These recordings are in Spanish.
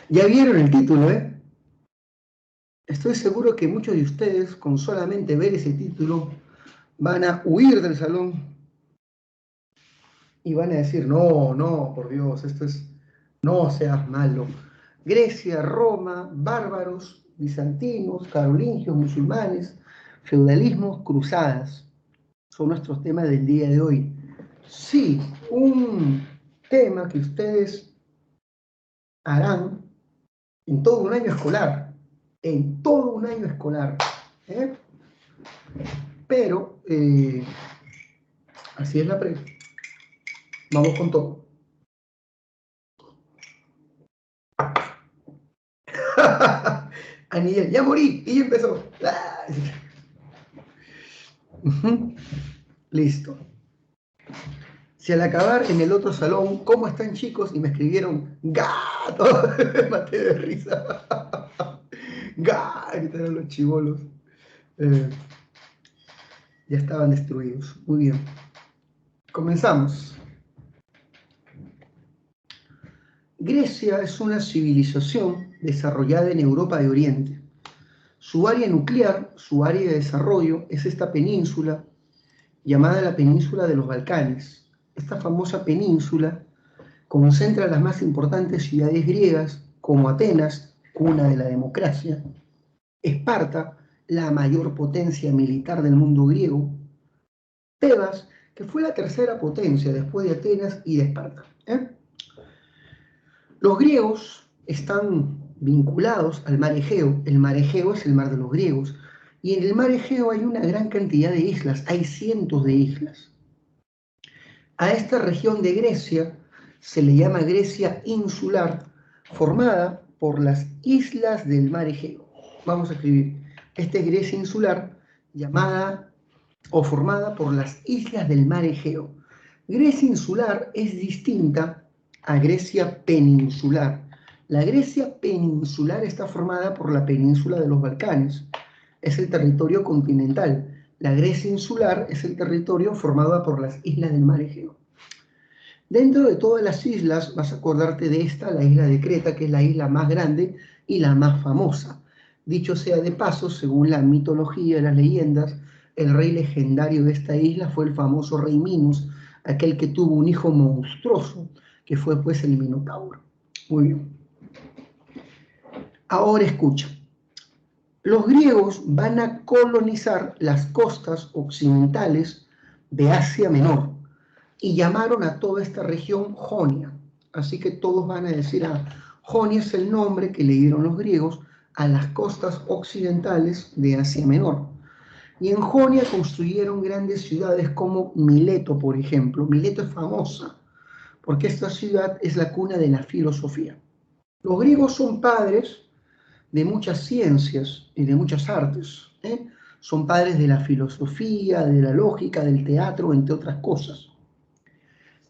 Ya vieron el título, ¿eh? Estoy seguro que muchos de ustedes, con solamente ver ese título, van a huir del salón y van a decir, no, no, por Dios, esto es, no seas malo. Grecia, Roma, bárbaros, bizantinos, carolingios, musulmanes, feudalismos, cruzadas, son nuestros temas del día de hoy. Sí, un tema que ustedes harán en todo un año escolar, en todo un año escolar, ¿eh? Pero así es la pre. Vamos con todo. Anilla, ya morí y empezó. Listo. Si al acabar en el otro salón, ¿cómo están chicos? Y me escribieron, gato, me maté de risa. Gato, eran los chibolos. Ya estaban destruidos. Muy bien. Comenzamos. Grecia es una civilización desarrollada en Europa de Oriente. Su área nuclear, su área de desarrollo, es esta península llamada la península de los Balcanes. Esta famosa península concentra las más importantes ciudades griegas, como Atenas, cuna de la democracia, Esparta, la mayor potencia militar del mundo griego, Tebas, que fue la tercera potencia después de Atenas y de Esparta. Los griegos están vinculados al mar Egeo. El mar Egeo es el mar de los griegos. Y en el mar Egeo hay una gran cantidad de islas, hay cientos de islas. A esta región de Grecia se le llama Grecia insular, formada por las islas del mar Egeo. Vamos a escribir, esta es Grecia insular, llamada o formada por las islas del mar Egeo. Grecia insular es distinta a Grecia peninsular. La Grecia peninsular está formada por la península de los Balcanes, es el territorio continental. La Grecia insular es el territorio formado por las islas del mar Egeo. Dentro de todas las islas, vas a acordarte de esta, la isla de Creta, que es la isla más grande y la más famosa. Dicho sea de paso, según la mitología y las leyendas, el rey legendario de esta isla fue el famoso rey Minos, aquel que tuvo un hijo monstruoso, que fue pues el Minotauro. Muy bien. Ahora escucha. Los griegos van a colonizar las costas occidentales de Asia Menor y llamaron a toda esta región Jonia. Así que todos van a decir, Jonia es el nombre que le dieron los griegos a las costas occidentales de Asia Menor. Y en Jonia construyeron grandes ciudades como Mileto, por ejemplo. Mileto es famosa porque esta ciudad es la cuna de la filosofía. Los griegos son padres de muchas ciencias y de muchas artes. Son padres de la filosofía, de la lógica, del teatro, entre otras cosas.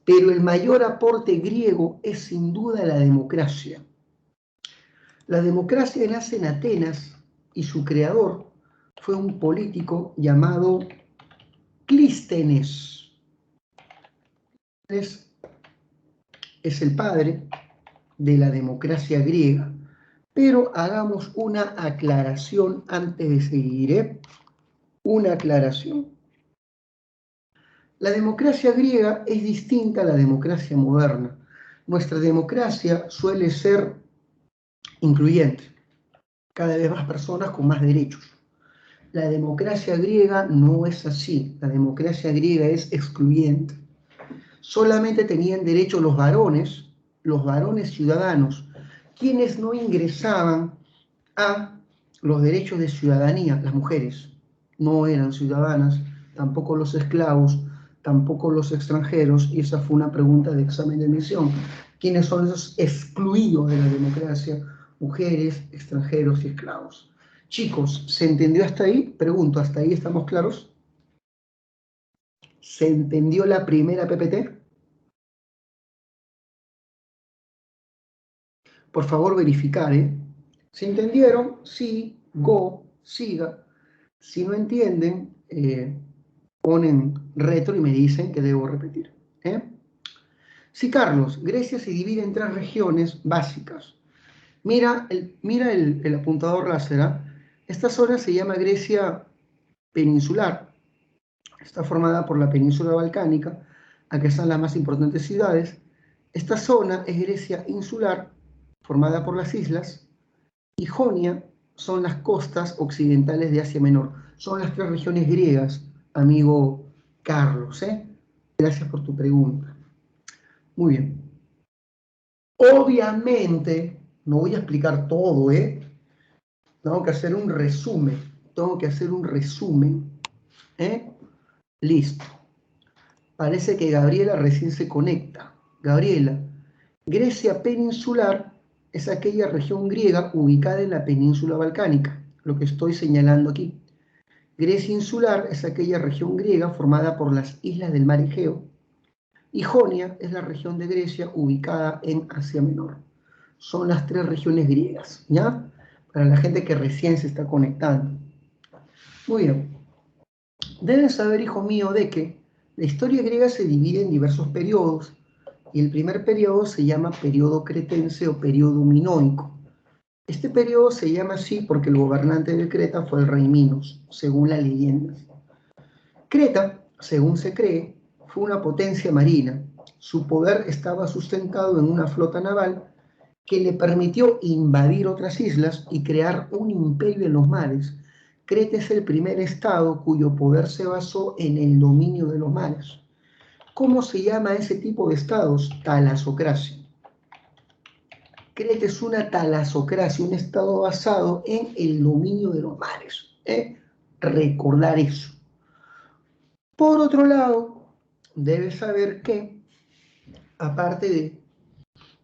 Pero el mayor aporte griego es sin duda la democracia. La democracia nace en Atenas y su creador fue un político llamado Clístenes. Es el padre de la democracia griega. Pero hagamos una aclaración antes de seguir. Una aclaración. La democracia griega es distinta a la democracia moderna. Nuestra democracia suele ser incluyente, cada vez más personas con más derechos. La democracia griega no es así, la democracia griega es excluyente. Solamente tenían derecho los varones ciudadanos, quienes no ingresaban a los derechos de ciudadanía. Las mujeres no eran ciudadanas, tampoco los esclavos, tampoco los extranjeros, y esa fue una pregunta de examen de admisión. ¿Quiénes son esos excluidos de la democracia? Mujeres, extranjeros y esclavos. Chicos, ¿se entendió hasta ahí? Pregunto, ¿hasta ahí estamos claros? ¿Se entendió la primera PPT? Por favor, verificar, ¿eh? ¿Se entendieron? Sí, go, siga. Si no entienden, ponen retro y me dicen que debo repetir. Sí, Carlos, Grecia se divide en tres regiones básicas. Mira el apuntador láser, ¿ah? Esta zona se llama Grecia peninsular. Está formada por la península balcánica. Aquí están las más importantes ciudades. Esta zona es Grecia insular, formada por las islas. Y Jonia son las costas occidentales de Asia Menor. Son las tres regiones griegas, amigo Carlos, ¿eh? Gracias por tu pregunta. Muy bien. Obviamente, no voy a explicar todo, ¿eh? Tengo que hacer un resumen. Tengo que hacer un resumen. ¿Eh? Listo. Parece que Gabriela recién se conecta. Gabriela, Grecia peninsular es aquella región griega ubicada en la península balcánica, lo que estoy señalando aquí. Grecia insular es aquella región griega formada por las islas del mar Egeo. Y Jonia es la región de Grecia ubicada en Asia Menor. Son las tres regiones griegas, ¿ya? Para la gente que recién se está conectando. Muy bien. Deben saber, hijo mío, de que la historia griega se divide en diversos periodos, y el primer periodo se llama periodo cretense o periodo minoico. Este periodo se llama así porque el gobernante de Creta fue el rey Minos, según las leyendas. Creta, según se cree, fue una potencia marina. Su poder estaba sustentado en una flota naval que le permitió invadir otras islas y crear un imperio en los mares. Creta es el primer estado cuyo poder se basó en el dominio de los mares. ¿Cómo se llama ese tipo de estados? Talasocracia. Creta es una talasocracia, un estado basado en el dominio de los mares. Recordar eso. Por otro lado, debes saber que, aparte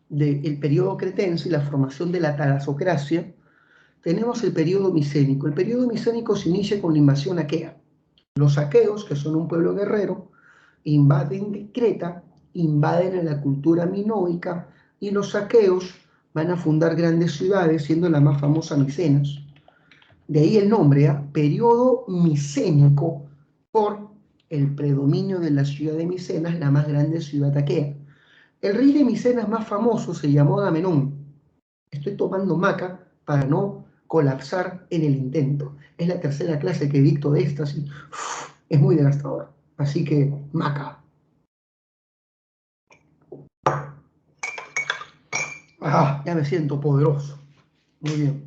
del periodo cretense y la formación de la talasocracia, tenemos el periodo micénico. El periodo micénico se inicia con la invasión aquea. Los aqueos, que son un pueblo guerrero, invaden Creta, invaden a la cultura minoica, y los aqueos van a fundar grandes ciudades, siendo la más famosa Micenas. De ahí el nombre, periodo micénico, por el predominio de la ciudad de Micenas, la más grande ciudad aquea. El rey de Micenas más famoso se llamó Agamenón. Estoy tomando maca para no colapsar en el intento. Es la tercera clase que dicto de estas y es muy devastador. Así que maca. Ya me siento poderoso. Muy bien.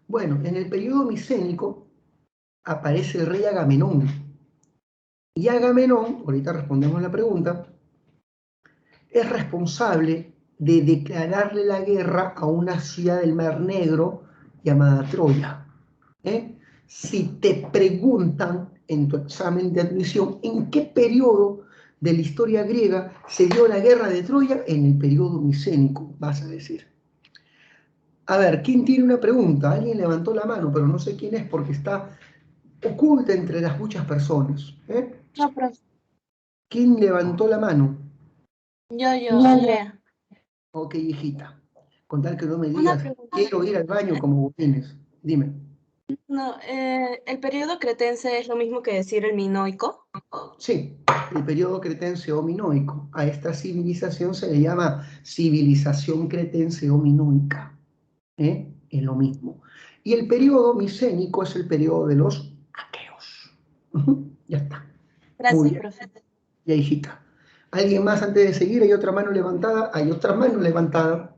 Bueno, en el periodo micénico aparece el rey Agamenón. Y Agamenón, ahorita respondemos la pregunta, es responsable de declararle la guerra a una ciudad del Mar Negro llamada Troya. Si te preguntan en tu examen de admisión en qué periodo de la historia griega se dio la guerra de Troya, en el periodo micénico, vas a decir. A ver, ¿quién tiene una pregunta? Alguien levantó la mano, pero no sé quién es porque está oculta entre las muchas personas. No, profe. ¿Quién levantó la mano? Yo, Andrea. Ok, hijita. Con tal que no me Una digas, pregunta. quiero ir al baño como vos tienes. Dime. No, ¿el periodo cretense es lo mismo que decir el minoico? Sí, el periodo cretense o minoico. A esta civilización se le llama civilización cretense o minoica. Es lo mismo. Y el periodo micénico es el periodo de los aqueos. Ya está. Muy Gracias, bien. profe. Ya, hijita. ¿Alguien más antes de seguir? ¿Hay otra mano levantada? Hay otra mano levantada.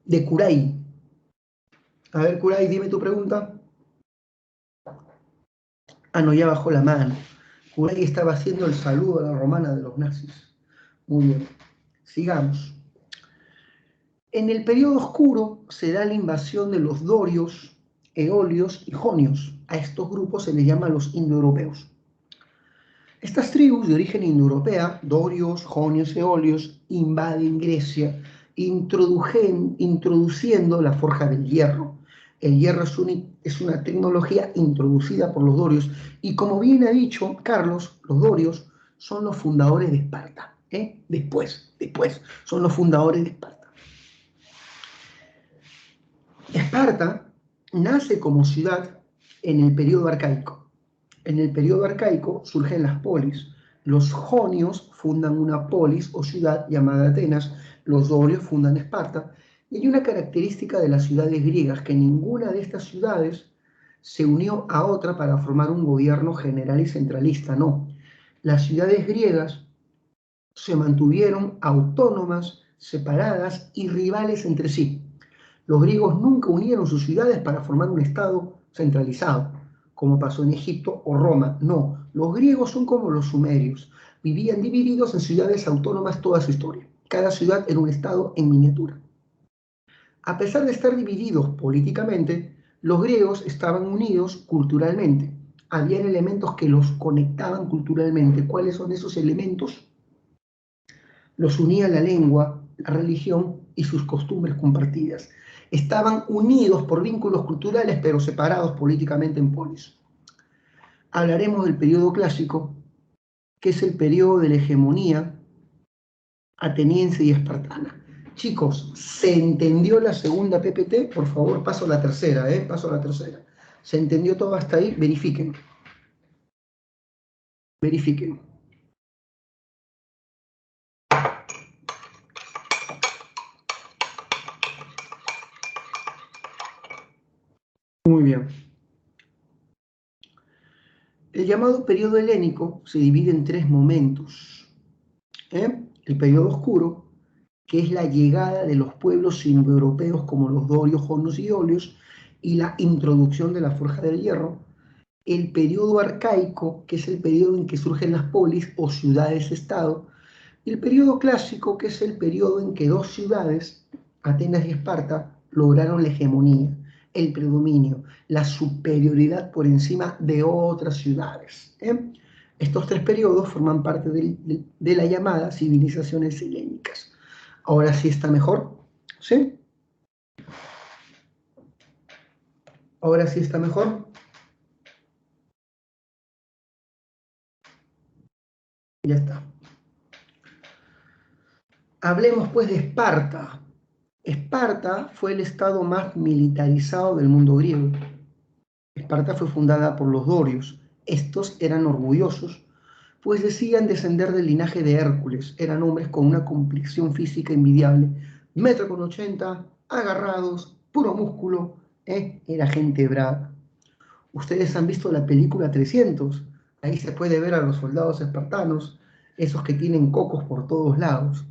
De Kurai. A ver, Kurai, dime tu pregunta. No, ya bajó la mano. Kurai estaba haciendo el saludo a la romana de los nazis. Muy bien. Sigamos. En el periodo oscuro se da la invasión de los dorios, eolios y jonios. A estos grupos se les llama los indoeuropeos. Estas tribus de origen indoeuropea, dorios, jonios, eolios, invaden Grecia, introduciendo la forja del hierro. El hierro es una tecnología introducida por los dorios y, como bien ha dicho Carlos, los dorios son los fundadores de Esparta. Después, son los fundadores de Esparta. Esparta nace como ciudad en el periodo arcaico. En el periodo arcaico surgen las polis. Los jonios fundan una polis o ciudad llamada Atenas, los dorios fundan Esparta, y hay una característica de las ciudades griegas, que ninguna de estas ciudades se unió a otra para formar un gobierno general y centralista, no. Las ciudades griegas se mantuvieron autónomas, separadas y rivales entre sí. Los griegos nunca unieron sus ciudades para formar un estado centralizado, como pasó en Egipto o Roma. No, los griegos son como los sumerios, vivían divididos en ciudades autónomas toda su historia. Cada ciudad era un estado en miniatura. A pesar de estar divididos políticamente, los griegos estaban unidos culturalmente. Habían elementos que los conectaban culturalmente. ¿Cuáles son esos elementos? Los unía la lengua, la religión y sus costumbres compartidas. Estaban unidos por vínculos culturales, pero separados políticamente en polis. Hablaremos del periodo clásico, que es el periodo de la hegemonía ateniense y espartana. Chicos, ¿se entendió la segunda PPT? Por favor, paso a la tercera, paso a la tercera. ¿Se entendió todo hasta ahí? Verifiquen. Verifiquen. Muy bien. El llamado periodo helénico se divide en tres momentos. El periodo oscuro, que es la llegada de los pueblos indoeuropeos como los dorios, jonios y eolios, y la introducción de la forja del hierro. El periodo arcaico, que es el periodo en que surgen las polis o ciudades-estado. Y el periodo clásico, que es el periodo en que dos ciudades, Atenas y Esparta, lograron la hegemonía, el predominio, la superioridad por encima de otras ciudades. Estos tres periodos forman parte de la llamada civilizaciones helénicas. Ahora sí está mejor, ¿sí? Ahora sí está mejor. Ya está. Hablemos pues de Esparta. Esparta fue el estado más militarizado del mundo griego. Esparta fue fundada por los dorios. Estos eran orgullosos, pues decían descender del linaje de Hércules. Eran hombres con una complexión física envidiable. 1,80 m, agarrados, puro músculo. Era gente brava. Ustedes han visto la película 300. Ahí se puede ver a los soldados espartanos, esos que tienen cocos por todos lados,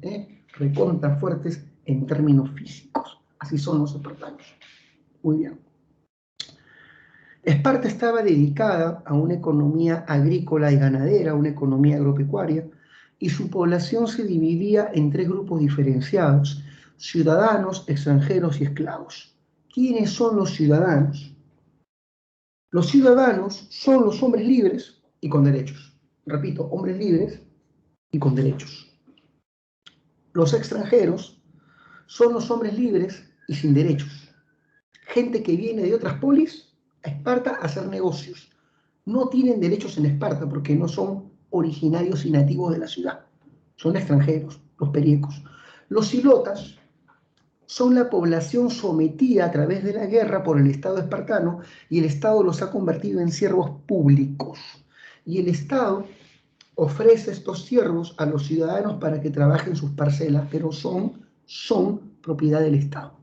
recontra fuertes en términos físicos. Así son los espartanos. Muy bien. Esparta estaba dedicada a una economía agrícola y ganadera, una economía agropecuaria, y su población se dividía en tres grupos diferenciados: ciudadanos, extranjeros y esclavos. ¿Quiénes son los ciudadanos? Los ciudadanos son los hombres libres y con derechos. Repito, hombres libres y con derechos. Los extranjeros son los hombres libres y sin derechos. Gente que viene de otras polis a Esparta a hacer negocios. No tienen derechos en Esparta porque no son originarios y nativos de la ciudad. Son extranjeros, los periecos. Los hilotas son la población sometida a través de la guerra por el Estado espartano, y el Estado los ha convertido en siervos públicos. Y el Estado ofrece estos siervos a los ciudadanos para que trabajen sus parcelas, pero son propiedad del Estado.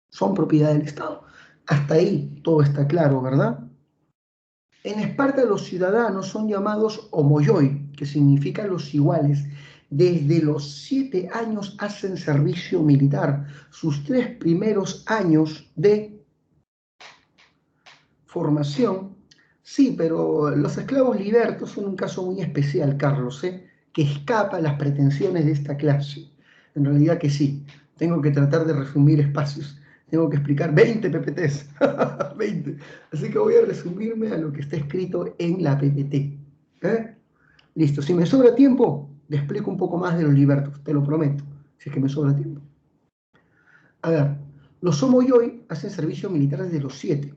Son propiedad del Estado. Hasta ahí todo está claro, ¿verdad? En Esparta los ciudadanos son llamados homoioi, que significa los iguales. Desde los 7 años hacen servicio militar. Sus 3 primeros años de formación. Sí, pero los esclavos libertos son un caso muy especial, Carlos, que escapa a las pretensiones de esta clase. En realidad que sí. Tengo que tratar de resumir espacios. Tengo que explicar 20 PPTs. 20. Así que voy a resumirme a lo que está escrito en la PPT. Listo. Si me sobra tiempo, le explico un poco más de los libertos. Te lo prometo. Si es que me sobra tiempo. A ver, los homoioi hacen servicio militar desde los 7.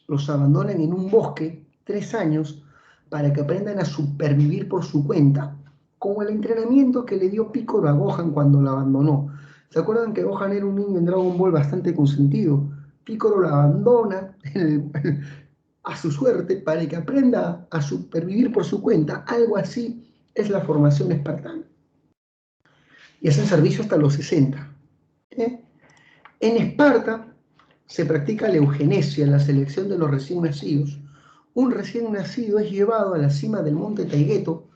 Los abandonan en un bosque 3 años para que aprendan a supervivir por su cuenta, como el entrenamiento que le dio Piccolo a Gohan cuando lo abandonó. ¿Se acuerdan que Gohan era un niño en Dragon Ball bastante consentido? Piccolo lo abandona a su suerte para que aprenda a supervivir por su cuenta. Algo así es la formación espartana. Y hacen servicio hasta los 60. ¿Eh? En Esparta se practica la eugenesia, la selección de los recién nacidos. Un recién nacido es llevado a la cima del monte Taygeto,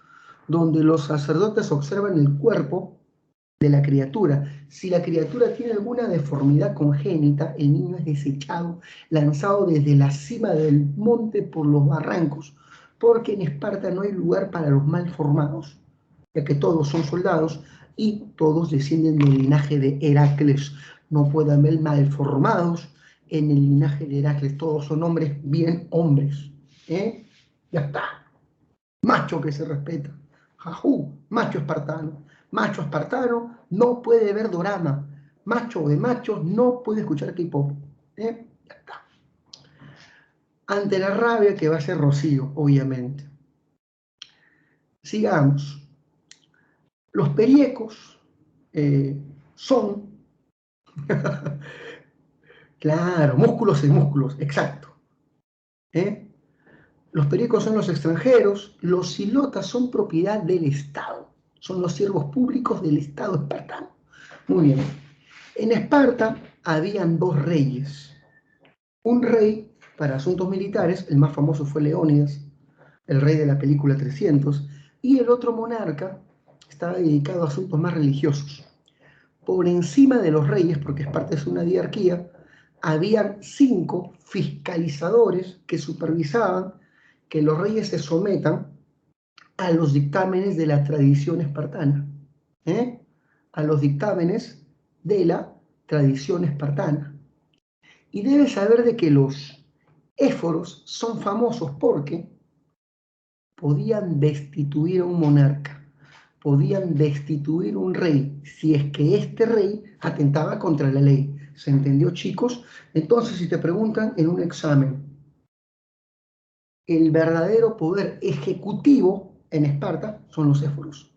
donde los sacerdotes observan el cuerpo de la criatura. Si la criatura tiene alguna deformidad congénita, el niño es desechado, lanzado desde la cima del monte por los barrancos, porque en Esparta no hay lugar para los mal formados, ya que todos son soldados y todos descienden del linaje de Heracles. No puede haber malformados en el linaje de Heracles, todos son hombres bien hombres. Ya está. Macho que se respeta. Jajú, macho espartano. Macho espartano no puede ver dorama. Macho de machos no puede escuchar K-pop. Ya está. Ante la rabia que va a ser Rocío, obviamente. Sigamos. Los periecos son, claro, músculos y músculos, exacto. Los periecos son los extranjeros, los silotas son propiedad del Estado, son los siervos públicos del Estado espartano. Muy bien. En Esparta habían dos reyes. Un rey para asuntos militares, el más famoso fue Leónidas, el rey de la película 300, y el otro monarca estaba dedicado a asuntos más religiosos. Por encima de los reyes, porque Esparta es una diarquía, habían 5 fiscalizadores que supervisaban que los reyes se sometan a los dictámenes de la tradición espartana. A los dictámenes de la tradición espartana. Y debes saber de que los éforos son famosos porque podían destituir a un monarca, podían destituir a un rey si es que este rey atentaba contra la ley. ¿Se entendió, chicos? Entonces, si te preguntan en un examen, el verdadero poder ejecutivo en Esparta son los éforos.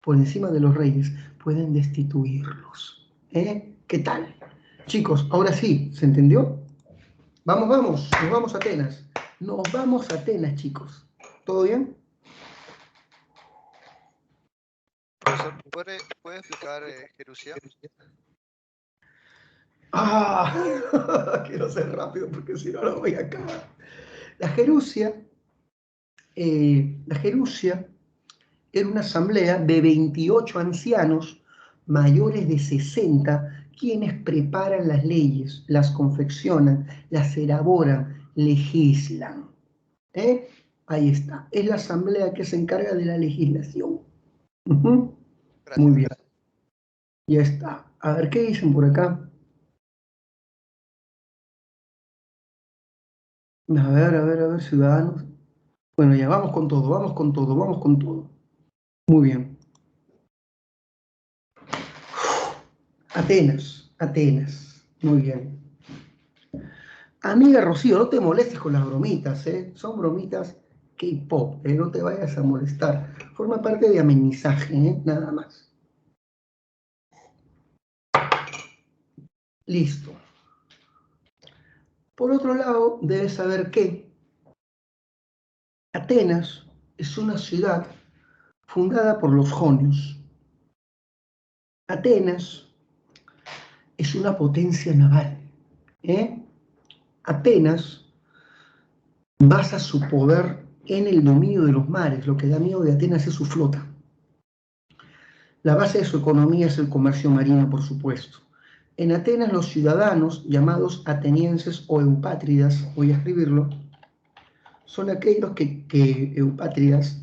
Por encima de los reyes, pueden destituirlos. ¿Qué tal? Chicos, ahora sí, ¿se entendió? Vamos, vamos, nos vamos a Atenas. Nos vamos a Atenas, chicos. ¿Todo bien? Profesor, ¿puede explicar Gerusia? Quiero ser rápido porque si no lo voy a acabar. La Gerusia era una asamblea de 28 ancianos mayores de 60 quienes preparan las leyes, las confeccionan, las elaboran, legislan. Ahí está. Es la asamblea que se encarga de la legislación. Muy bien. Ya está. A ver, ¿qué dicen por acá? A ver, ciudadanos. Bueno, ya vamos con todo, vamos con todo, vamos con todo. Muy bien. Atenas. Muy bien. Amiga Rocío, no te molestes con las bromitas, ¿eh? Son bromitas K-pop, no te vayas a molestar. Forma parte de amenizaje, nada más. Listo. Por otro lado, debes saber que Atenas es una ciudad fundada por los jonios. Atenas es una potencia naval. Atenas basa su poder en el dominio de los mares. Lo que da miedo de Atenas es su flota. La base de su economía es el comercio marino, por supuesto. En Atenas los ciudadanos, llamados atenienses o eupátridas, voy a escribirlo, son aquellos eupátridas,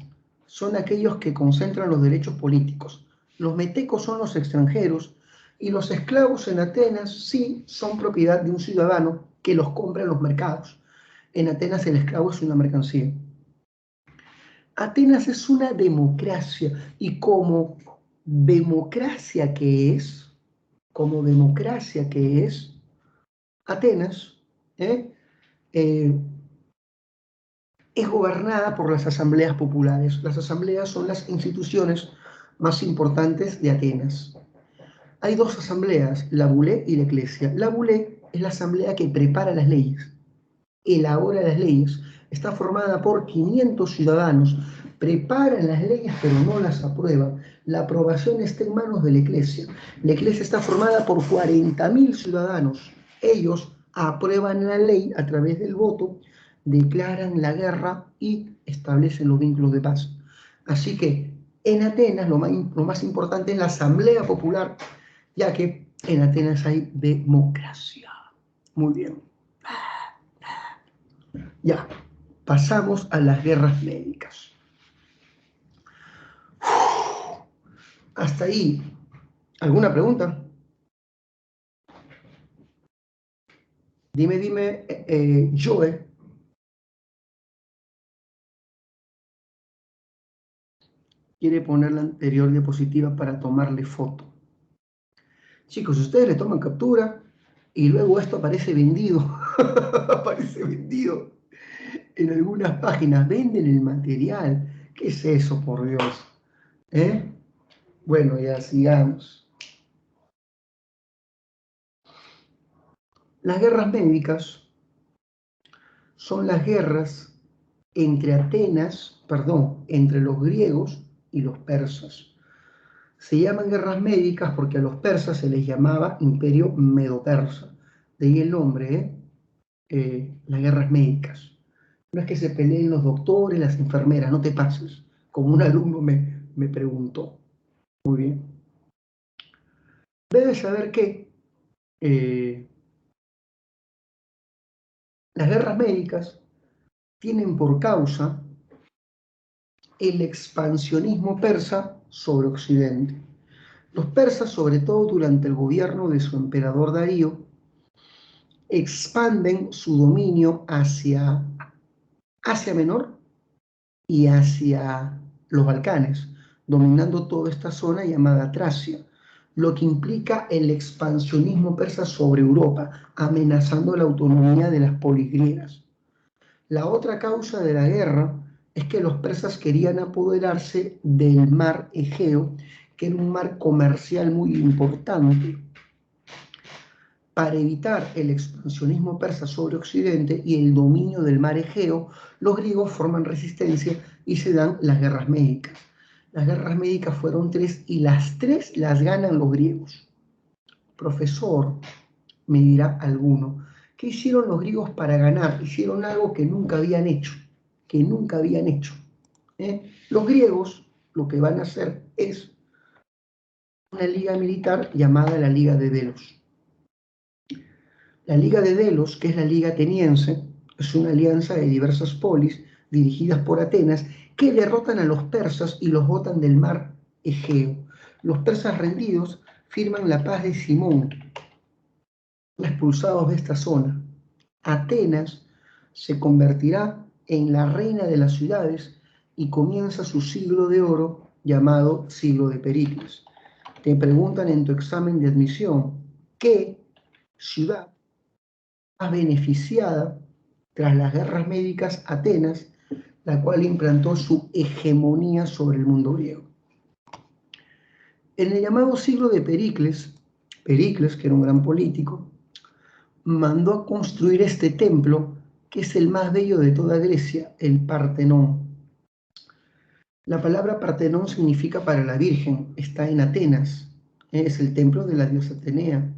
son aquellos que concentran los derechos políticos. Los metecos son los extranjeros y los esclavos en Atenas sí son propiedad de un ciudadano que los compra en los mercados. En Atenas el esclavo es una mercancía. Atenas es una democracia y como democracia que es, Atenas es gobernada por las asambleas populares. Las asambleas son las instituciones más importantes de Atenas. Hay dos asambleas, la Bulé y la Eclesia. La Bulé es la asamblea que prepara las leyes. elabora las leyes, está formada por 500 ciudadanos, preparan las leyes pero no las aprueban. La aprobación está en manos de la Iglesia. La Iglesia está formada por 40.000 ciudadanos. Ellos aprueban la ley a través del voto, declaran la guerra y establecen los vínculos de paz. Así que en Atenas lo más importante es la Asamblea Popular, ya que en Atenas hay democracia. Muy bien. Ya, pasamos a las guerras médicas. Hasta ahí, ¿alguna pregunta? Dime, Joe. Quiere poner la anterior diapositiva para tomarle foto. Chicos, ustedes le toman captura y luego esto aparece vendido. Aparece vendido en algunas páginas. Venden el material. ¿Qué es eso, por Dios? Bueno, ya sigamos. Las guerras médicas son las guerras entre entre los griegos y los persas. Se llaman guerras médicas porque a los persas se les llamaba Imperio Medo-Persa. De ahí el nombre, las guerras médicas. No es que se peleen los doctores, las enfermeras, no te pases, como un alumno me preguntó. Muy bien. Debes saber que las guerras médicas tienen por causa el expansionismo persa sobre Occidente. Los persas, sobre todo durante el gobierno de su emperador Darío, expanden su dominio hacia Asia Menor y hacia los Balcanes, dominando toda esta zona llamada Tracia, lo que implica el expansionismo persa sobre Europa, amenazando la autonomía de las polis griegas. La otra causa de la guerra es que los persas querían apoderarse del mar Egeo, que era un mar comercial muy importante. Para evitar el expansionismo persa sobre Occidente y el dominio del mar Egeo, los griegos forman resistencia y se dan las guerras médicas. Las guerras médicas fueron 3 y las 3 las ganan los griegos. Profesor, me dirá alguno, ¿qué hicieron los griegos para ganar? Hicieron algo que nunca habían hecho, Los griegos lo que van a hacer es una liga militar llamada la Liga de Delos. La Liga de Delos, que es la Liga Ateniense, es una alianza de diversas polis dirigidas por Atenas que derrotan a los persas y los botan del mar Egeo. Los persas rendidos firman la paz de Simón, expulsados de esta zona. Atenas se convertirá en la reina de las ciudades y comienza su siglo de oro llamado siglo de Pericles. Te preguntan en tu examen de admisión, ¿qué ciudad más beneficiada tras las guerras médicas? Atenas, la cual implantó su hegemonía sobre el mundo griego. En el llamado siglo de Pericles, que era un gran político, mandó a construir este templo, que es el más bello de toda Grecia, el Partenón. La palabra Partenón significa para la Virgen, está en Atenas, es el templo de la diosa Atenea,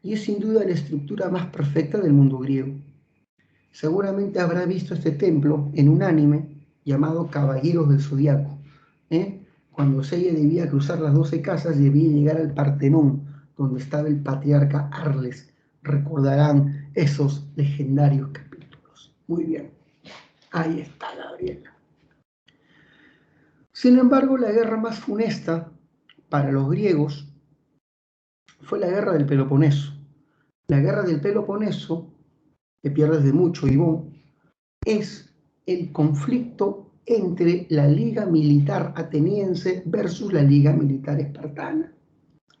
y es sin duda la estructura más perfecta del mundo griego. Seguramente habrá visto este templo en un anime llamado Caballeros del Zodiaco. Cuando Seiya debía cruzar las 12 casas, debía llegar al Partenón, donde estaba el patriarca Arles. Recordarán esos legendarios capítulos. Muy bien, ahí está Gabriela. Sin embargo, la guerra más funesta para los griegos fue la guerra del Peloponeso. La guerra del Peloponeso, que pierdes de mucho, Ivonne, es el conflicto entre la Liga Militar Ateniense versus la Liga Militar Espartana.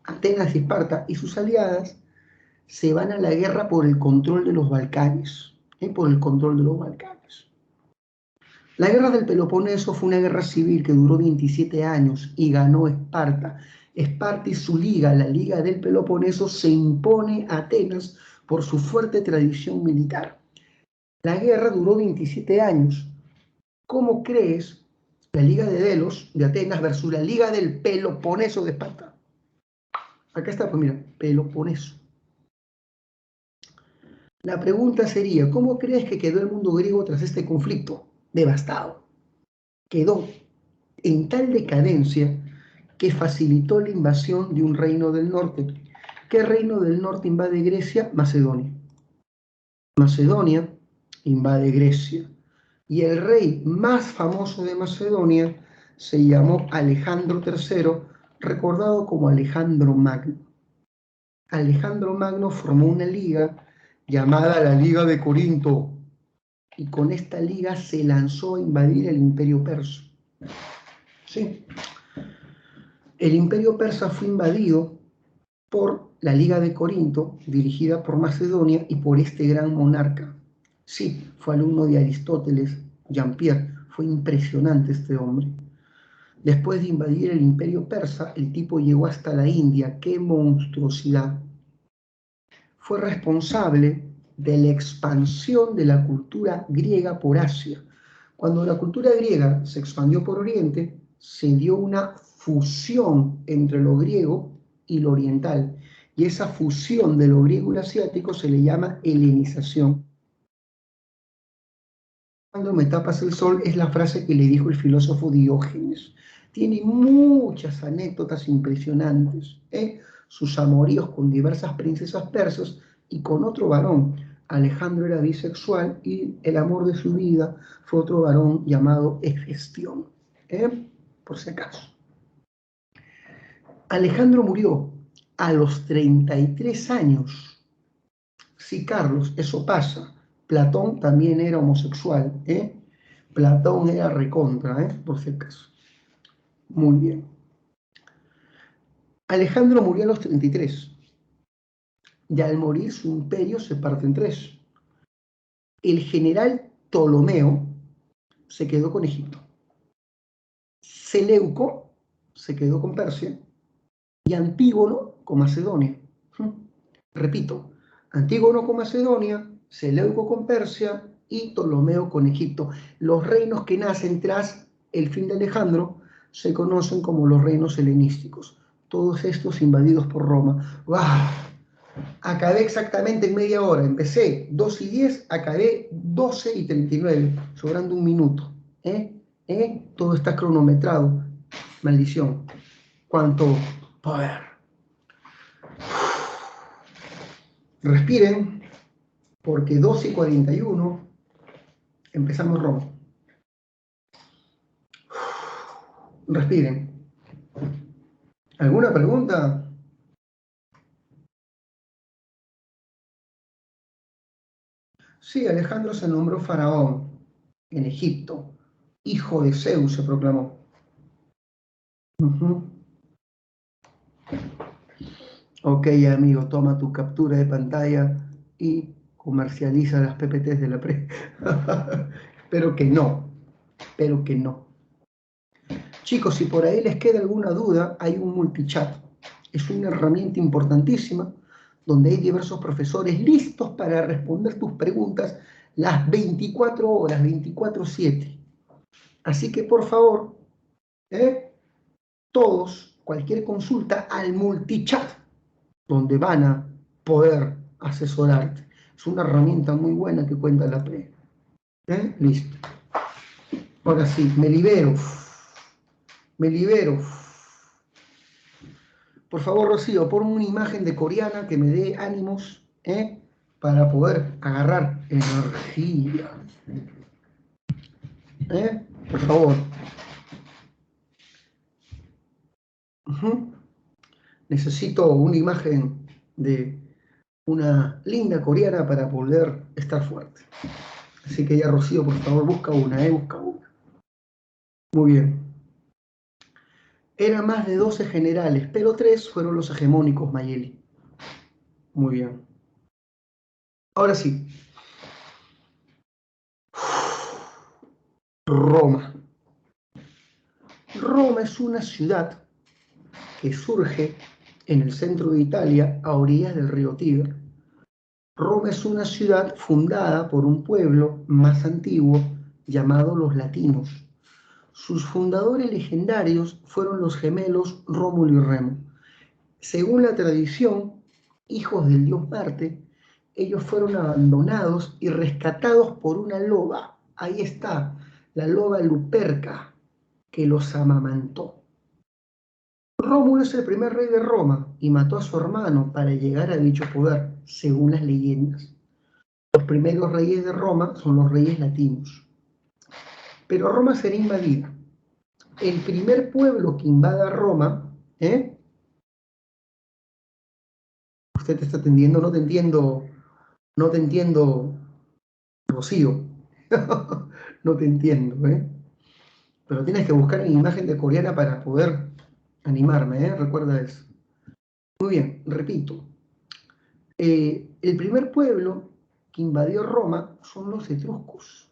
Atenas y Esparta y sus aliadas se van a la guerra por el control de los Balcanes, La guerra del Peloponeso fue una guerra civil que duró 27 años y ganó Esparta. Esparta y su liga, la Liga del Peloponeso, se impone a Atenas por su fuerte tradición militar. La guerra duró 27 años. ¿Cómo crees la Liga de Delos de Atenas versus la Liga del Peloponeso de Esparta? Acá está, pues mira, Peloponeso. La pregunta sería, ¿cómo crees que quedó el mundo griego tras este conflicto? Devastado. Quedó en tal decadencia que facilitó la invasión de un reino del norte. ¿Qué reino del norte invade Grecia? Macedonia. Macedonia invade Grecia. Y el rey más famoso de Macedonia se llamó Alejandro III, recordado como Alejandro Magno. Alejandro Magno formó una liga llamada la Liga de Corinto, y con esta liga se lanzó a invadir el imperio persa. Sí. El imperio persa fue invadido por la Liga de Corinto, dirigida por Macedonia y por este gran monarca. Sí, fue alumno de Aristóteles, Jean-Pierre, fue impresionante este hombre. Después de invadir el imperio persa, el tipo llegó hasta la India. ¡Qué monstruosidad! Fue responsable de la expansión de la cultura griega por Asia. Cuando la cultura griega se expandió por Oriente, se dio una fusión entre lo griego y lo oriental. Y esa fusión de lo griego y lo asiático se le llama helenización. Cuando me tapas el sol es la frase que le dijo el filósofo Diógenes. Tiene muchas anécdotas impresionantes, sus amoríos con diversas princesas persas y con otro varón. Alejandro era bisexual y el amor de su vida fue otro varón llamado Hefestión, por si acaso. Alejandro murió a los 33 años. Sí, Carlos, eso pasa. Platón también era homosexual, Platón era recontra, por si acaso. Muy bien. Alejandro murió a los 33. Y al morir su imperio se parte en tres. El general Ptolomeo se quedó con Egipto. Seleuco se quedó con Persia. Y Antígono con Macedonia. Repito, Antígono con Macedonia, Seleuco con Persia y Ptolomeo con Egipto. Los reinos que nacen tras el fin de Alejandro se conocen como los reinos helenísticos. Todos estos invadidos por Roma. ¡Wow! Acabé exactamente en media hora. Empecé 2:10, acabé 12:39, sobrando un minuto. Todo está cronometrado. Maldición. Cuánto poder. Respiren, porque 12:41 empezamos Roma. Respiren. ¿Alguna pregunta? Sí, Alejandro se nombró faraón en Egipto. Hijo de Zeus se proclamó. Ok, amigo, toma tu captura de pantalla y comercializa las PPTs de la pre. Espero que no. Espero que no. Chicos, si por ahí les queda alguna duda, hay un multichat. Es una herramienta importantísima donde hay diversos profesores listos para responder tus preguntas las 24 horas, 24/7. Así que, por favor, todos, cualquier consulta al multichat, donde van a poder asesorarte. Es una herramienta muy buena que cuenta la pre. Listo. Ahora sí, me libero. Me libero. Por favor, Rocío, ponme una imagen de Coreana que me dé ánimos, para poder agarrar energía. Por favor. Necesito una imagen de una linda coreana para poder estar fuerte. Así que ya, Rocío, por favor, busca una, busca una. Muy bien. Eran más de 12 generales, pero 3 fueron los hegemónicos, Mayeli. Muy bien. Ahora sí. Roma. Roma es una ciudad que surge en el centro de Italia, a orillas del río Tíber. Roma es una ciudad fundada por un pueblo más antiguo llamado los latinos. Sus fundadores legendarios fueron los gemelos Rómulo y Remo. Según la tradición, hijos del dios Marte, ellos fueron abandonados y rescatados por una loba. Ahí está, la loba Luperca, que los amamantó. Rómulo es el primer rey de Roma y mató a su hermano para llegar a dicho poder, según las leyendas. Los primeros reyes de Roma son los reyes latinos. Pero Roma será invadida. El primer pueblo que invada Roma, Usted te está atendiendo, no te entiendo, Rocío. No te entiendo, Pero tienes que buscar en imagen de coreana para poder animarme, Recuerda eso. Muy bien, repito. El primer pueblo que invadió Roma son los etruscos.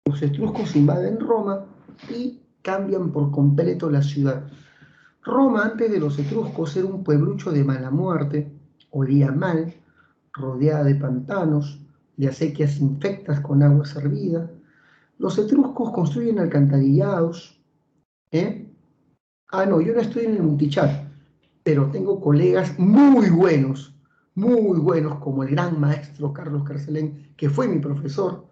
Los etruscos invaden Roma y cambian por completo la ciudad. Roma, antes de los etruscos, era un pueblucho de mala muerte, olía mal, rodeada de pantanos, de acequias infectas con agua servida. Los etruscos construyen alcantarillados. No, yo no estoy en el multichat, pero tengo colegas muy buenos, como el gran maestro Carlos Carcelén, que fue mi profesor,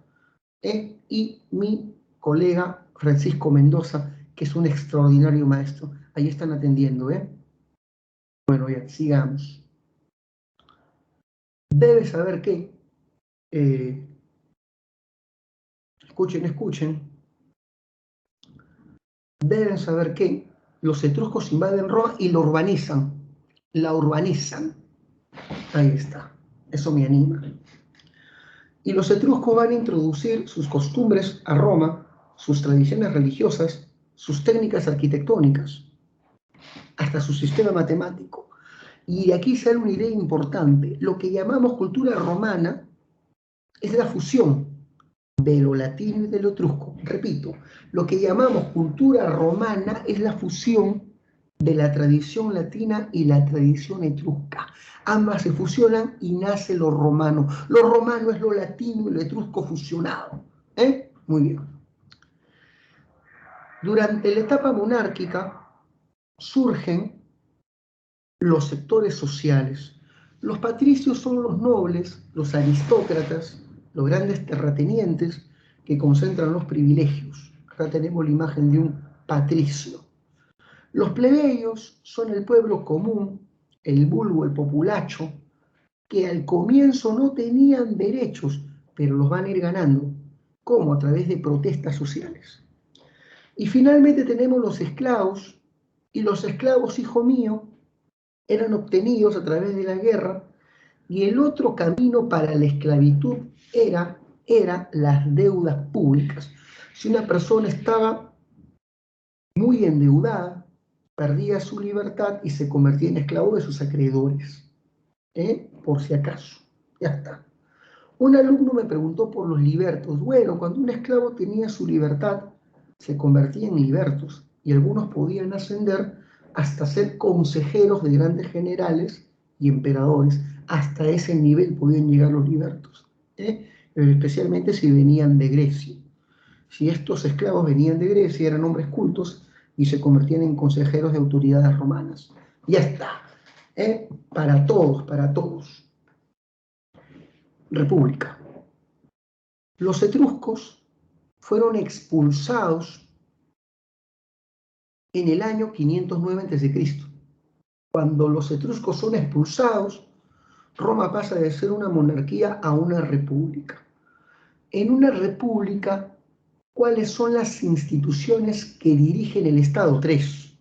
y mi colega Francisco Mendoza, que es un extraordinario maestro. Ahí están atendiendo, Bueno, ya, sigamos. Debes saber que, escuchen, deben saber que los etruscos invaden Roma y la urbanizan. Ahí está, eso me anima. Y los etruscos van a introducir sus costumbres a Roma, sus tradiciones religiosas, sus técnicas arquitectónicas, hasta su sistema matemático. Y de aquí sale una idea importante. Lo que llamamos cultura romana es la fusión de lo latino y de lo etrusco. Repito, lo que llamamos cultura romana es la fusión de la tradición latina y la tradición etrusca. Ambas se fusionan y nace lo romano. Lo romano es lo latino y lo etrusco fusionado. Muy bien. Durante la etapa monárquica surgen los sectores sociales. Los patricios son los nobles, los aristócratas, los grandes terratenientes que concentran los privilegios. Acá tenemos la imagen de un patricio. Los plebeyos son el pueblo común, el vulgo, el populacho, que al comienzo no tenían derechos, pero los van a ir ganando. ¿Cómo? A través de protestas sociales. Y finalmente tenemos los esclavos, y los esclavos, hijo mío, eran obtenidos a través de la guerra, y el otro camino para la esclavitud era las deudas públicas. Si una persona estaba muy endeudada, perdía su libertad y se convertía en esclavo de sus acreedores. Por si acaso. Ya está. Un alumno me preguntó por los libertos. Bueno, cuando un esclavo tenía su libertad, se convertía en libertos y algunos podían ascender hasta ser consejeros de grandes generales y emperadores. Hasta ese nivel podían llegar los libertos, especialmente si venían de Grecia. Si estos esclavos venían de Grecia, eran hombres cultos y se convertían en consejeros de autoridades romanas. Ya está. Para todos, para todos. República. Los etruscos fueron expulsados en el año 509 a.C. Cuando los etruscos son expulsados, Roma pasa de ser una monarquía a una república. En una república, ¿cuáles son las instituciones que dirigen el Estado? 3.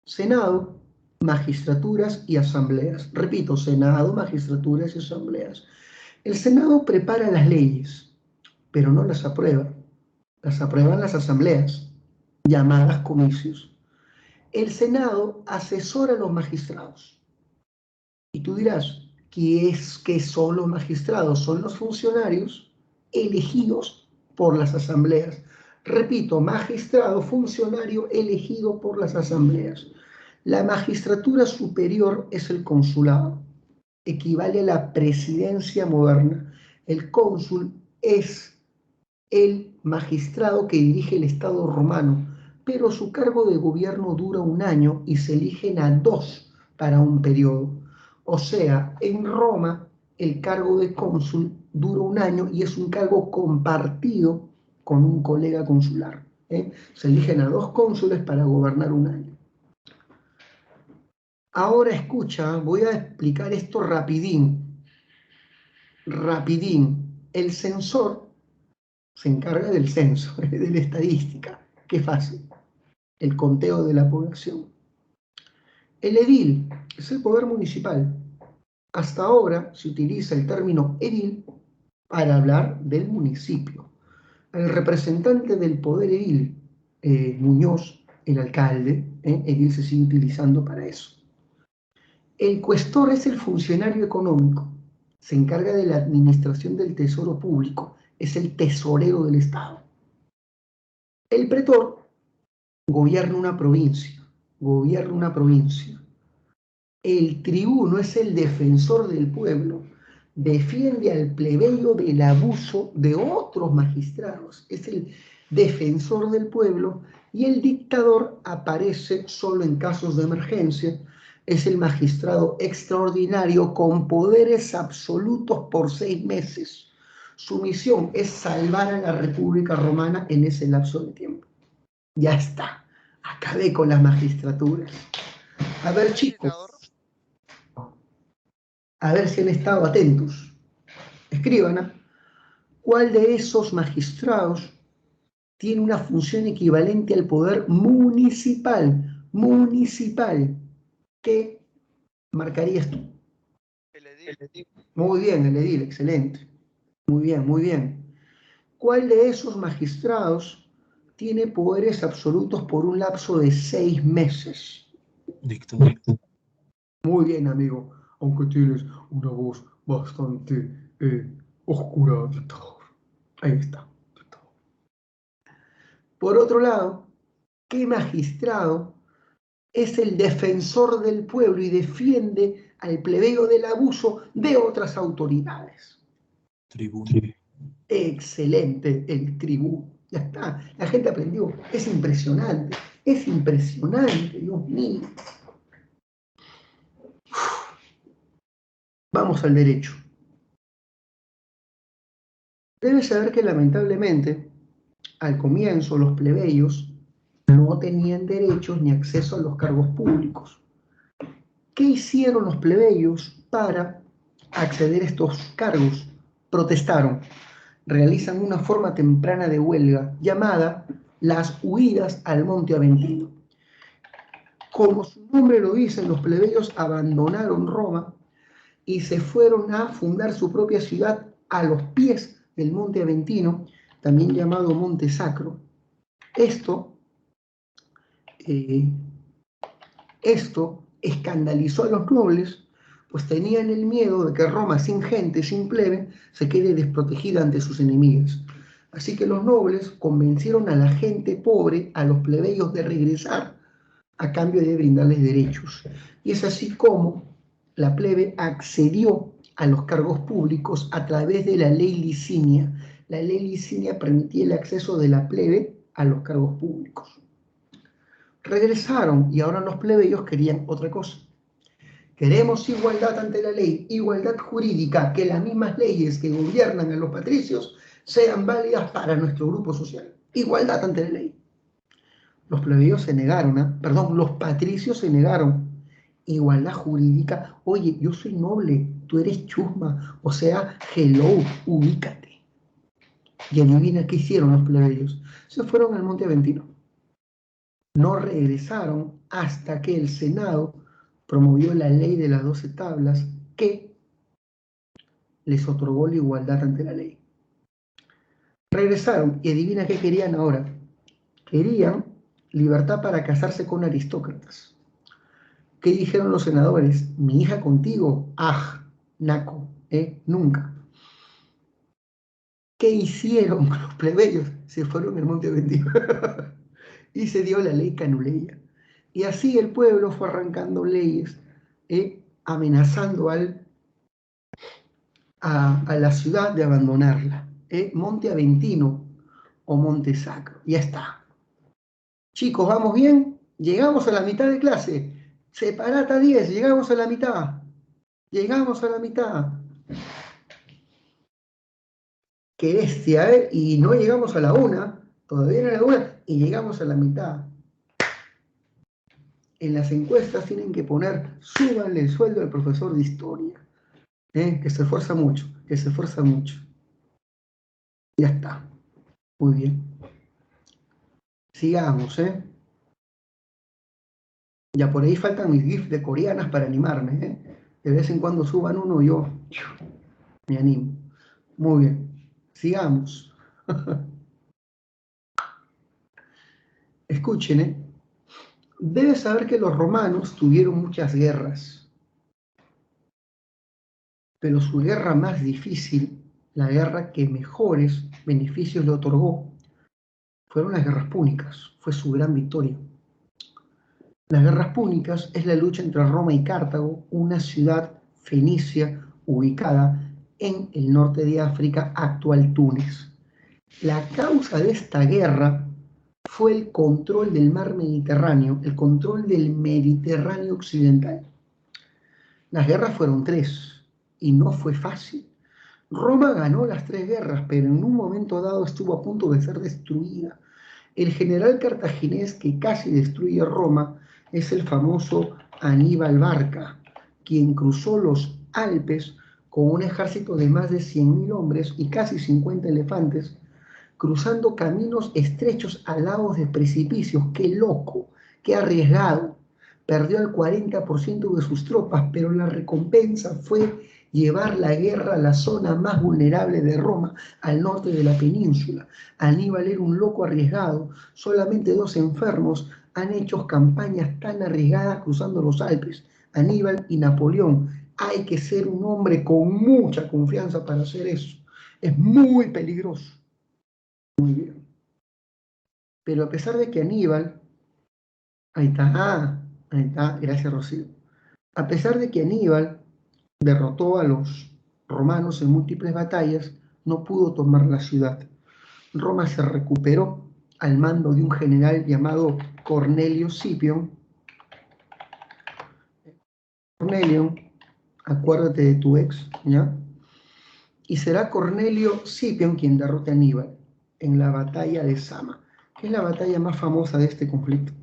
Senado, magistraturas y asambleas. Repito, Senado, magistraturas y asambleas. El Senado prepara las leyes, pero no las aprueba. Las aprueban las asambleas, llamadas comicios. El Senado asesora a los magistrados. Y tú dirás, ¿qué son los magistrados? Son los funcionarios elegidos por las asambleas. Repito, magistrado, funcionario elegido por las asambleas. La magistratura superior es el consulado, equivale a la presidencia moderna. El cónsul es el magistrado que dirige el Estado romano, pero su cargo de gobierno dura 1 año y se eligen a 2 para un periodo. O sea, en Roma el cargo de cónsul dura 1 año y es un cargo compartido con un colega consular. Se eligen a 2 cónsules para gobernar 1 año. Ahora escucha, voy a explicar esto rapidín. Rapidín. El censor se encarga del censo, de la estadística. Qué fácil. El conteo de la población. El edil es el poder municipal. Hasta ahora se utiliza el término edil para hablar del municipio. El representante del poder edil, Muñoz, el alcalde, edil se sigue utilizando para eso. El cuestor es el funcionario económico, se encarga de la administración del tesoro público, es el tesorero del Estado. El pretor gobierna una provincia, El tribuno es el defensor del pueblo, defiende al plebeyo del abuso de otros magistrados, es el defensor del pueblo, y el dictador aparece solo en casos de emergencia, es el magistrado extraordinario con poderes absolutos por 6 meses. Su misión es salvar a la República Romana en ese lapso de tiempo. Ya está, acabé con las magistraturas. A ver, chicos, a ver si han estado atentos. Escriban, ¿cuál de esos magistrados tiene una función equivalente al poder municipal? Municipal. ¿Qué marcarías tú? El edil. Muy bien, el edil, excelente. Muy bien, muy bien. ¿Cuál de esos magistrados tiene poderes absolutos por un lapso de 6 meses? Dictador. Muy bien, amigo, aunque tienes una voz bastante oscura, dictador. Ahí está, dictador. Por otro lado, ¿qué magistrado es el defensor del pueblo y defiende al plebeyo del abuso de otras autoridades? Tribuno. Excelente, el tribuno. Ya está, la gente aprendió. Es impresionante, Dios mío. Vamos al derecho. Debes saber que lamentablemente, al comienzo, los plebeyos no tenían derechos ni acceso a los cargos públicos. ¿Qué hicieron los plebeyos para acceder a estos cargos? Protestaron. Realizan una forma temprana de huelga llamada las huidas al Monte Aventino. Como su nombre lo dice, los plebeyos abandonaron Roma y se fueron a fundar su propia ciudad a los pies del Monte Aventino, también llamado Monte Sacro. Esto escandalizó a los nobles, pues tenían el miedo de que Roma, sin gente, sin plebe, se quede desprotegida ante sus enemigos. Así que los nobles convencieron a la gente pobre, a los plebeyos, de regresar a cambio de brindarles derechos. Y es así como la plebe accedió a los cargos públicos a través de la ley Licinia. La ley Licinia permitía el acceso de la plebe a los cargos públicos. Regresaron y ahora los plebeyos querían otra cosa. Queremos igualdad ante la ley, igualdad jurídica, que las mismas leyes que gobiernan a los patricios sean válidas para nuestro grupo social. Igualdad ante la ley. Los plebeyos se negaron, los patricios se negaron. Igualdad jurídica, oye, yo soy noble, tú eres chusma, o sea, hello, ubícate. Y adivina qué hicieron los plebeyos. Se fueron al Monte Aventino. No regresaron hasta que el Senado promovió la ley de las 12 tablas que les otorgó la igualdad ante la ley. Regresaron y adivina qué querían ahora. Querían libertad para casarse con aristócratas. ¿Qué dijeron los senadores? Mi hija contigo. ¡Ah! Naco, nunca. ¿Qué hicieron los plebeyos? Se fueron al Monte Aventino y se dio la ley Canuleia. Y así el pueblo fue arrancando leyes, amenazando a la ciudad de abandonarla. Monte Aventino o Monte Sacro. Ya está. Chicos, ¿vamos bien? Llegamos a la mitad de clase. Separata 10, llegamos a la mitad. Llegamos a la mitad. Qué bestia, ¿eh? Y no llegamos a la 1, todavía no a la 1, y llegamos a la mitad. En las encuestas tienen que poner, súbanle el sueldo al profesor de historia, que se esfuerza mucho, que se esfuerza mucho. Ya está. Muy bien. Sigamos, ¿eh? Ya por ahí faltan mis GIFs de coreanas para animarme, ¿eh? De vez en cuando suban uno, yo me animo. Muy bien. Sigamos. Escuchen, ¿eh? Debes saber que los romanos tuvieron muchas guerras, pero su guerra más difícil, la guerra que mejores beneficios le otorgó, fueron las guerras púnicas. Fue su gran victoria. Las guerras púnicas es la lucha entre Roma y Cartago, una ciudad fenicia ubicada en el norte de África, actual Túnez. La causa de esta guerra fue el control del mar Mediterráneo, el control del Mediterráneo occidental. Las guerras fueron 3 y no fue fácil. Roma ganó las 3 guerras, pero en un momento dado estuvo a punto de ser destruida. El general cartaginés que casi destruye Roma es el famoso Aníbal Barca, quien cruzó los Alpes con un ejército de más de 100.000 hombres y casi 50 elefantes, cruzando caminos estrechos al lado de precipicios. ¡Qué loco! ¡Qué arriesgado! Perdió el 40% de sus tropas, pero la recompensa fue llevar la guerra a la zona más vulnerable de Roma, al norte de la península. Aníbal era un loco arriesgado. Solamente 2 enfermos han hecho campañas tan arriesgadas cruzando los Alpes: Aníbal y Napoleón. Hay que ser un hombre con mucha confianza para hacer eso. Es muy peligroso. Muy bien. Pero a pesar de que Aníbal, ahí está, gracias Rocío. A pesar de que Aníbal derrotó a los romanos en múltiples batallas, no pudo tomar la ciudad. Roma se recuperó al mando de un general llamado Cornelio Escipión. Cornelio, acuérdate de tu ex, ¿ya? Y será Cornelio Escipión quien derrote a Aníbal en la batalla de Sama, que es la batalla más famosa de este conflicto.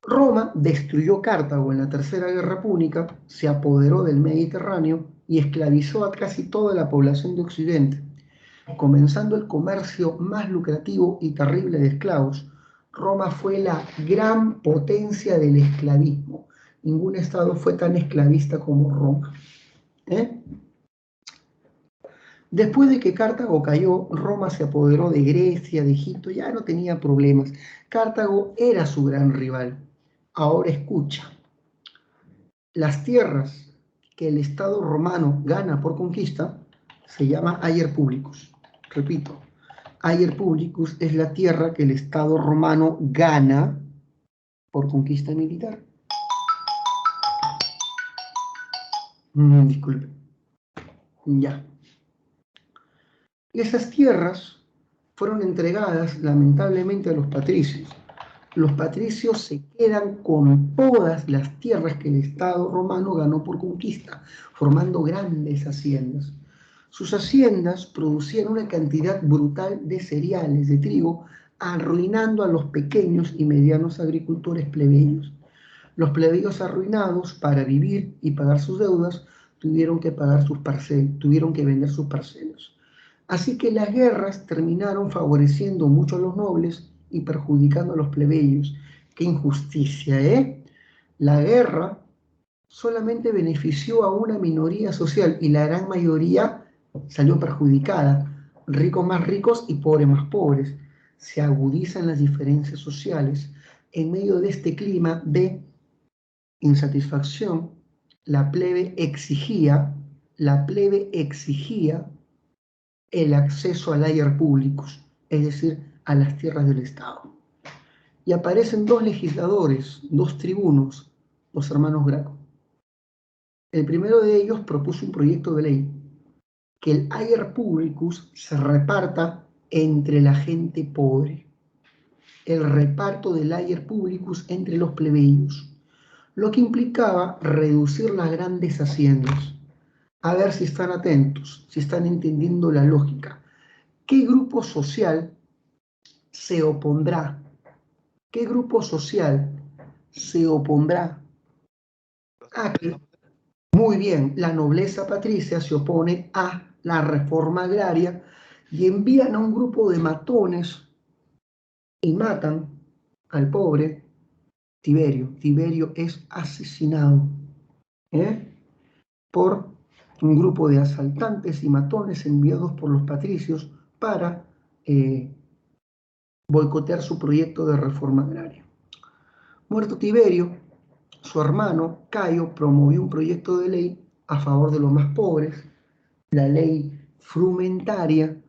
Roma destruyó Cartago en la Tercera Guerra Púnica, se apoderó del Mediterráneo y esclavizó a casi toda la población de Occidente, comenzando el comercio más lucrativo y terrible de esclavos. Roma fue la gran potencia del esclavismo. Ningún estado fue tan esclavista como Roma. Después de que Cartago cayó, Roma se apoderó de Grecia, de Egipto, ya no tenía problemas. Cartago era su gran rival. Ahora escucha, las tierras que el Estado romano gana por conquista se llama ager publicus. Repito, ager publicus es la tierra que el Estado romano gana por conquista militar. Disculpe. Ya. Esas tierras fueron entregadas lamentablemente a los patricios. Los patricios se quedan con todas las tierras que el Estado romano ganó por conquista, formando grandes haciendas. Sus haciendas producían una cantidad brutal de cereales, de trigo, arruinando a los pequeños y medianos agricultores plebeyos. Los plebeyos arruinados, para vivir y pagar sus deudas, tuvieron que vender sus parcelas. Así que las guerras terminaron favoreciendo mucho a los nobles y perjudicando a los plebeyos. ¡Qué injusticia, eh! La guerra solamente benefició a una minoría social y la gran mayoría salió perjudicada. Ricos más ricos y pobres más pobres. Se agudizan las diferencias sociales. En medio de este clima de insatisfacción, la plebe exigía el acceso al ager publicus, es decir, a las tierras del Estado. y aparecen dos legisladores, dos tribunos, los hermanos Graco. El primero de ellos propuso un proyecto de ley que el ager publicus se reparta entre la gente pobre. El reparto del ager publicus entre los plebeyos, lo que implicaba reducir las grandes haciendas. A ver si están atentos, si están entendiendo la lógica. ¿Qué grupo social se opondrá? ¿Qué grupo social se opondrá a que, muy bien, la nobleza patricia se opone a la reforma agraria y envían a un grupo de matones y matan al pobre Tiberio? Tiberio es asesinado por un grupo de asaltantes y matones enviados por los patricios para boicotear su proyecto de reforma agraria. Muerto Tiberio, su hermano Cayo promovió un proyecto de ley a favor de los más pobres, la ley frumentaria,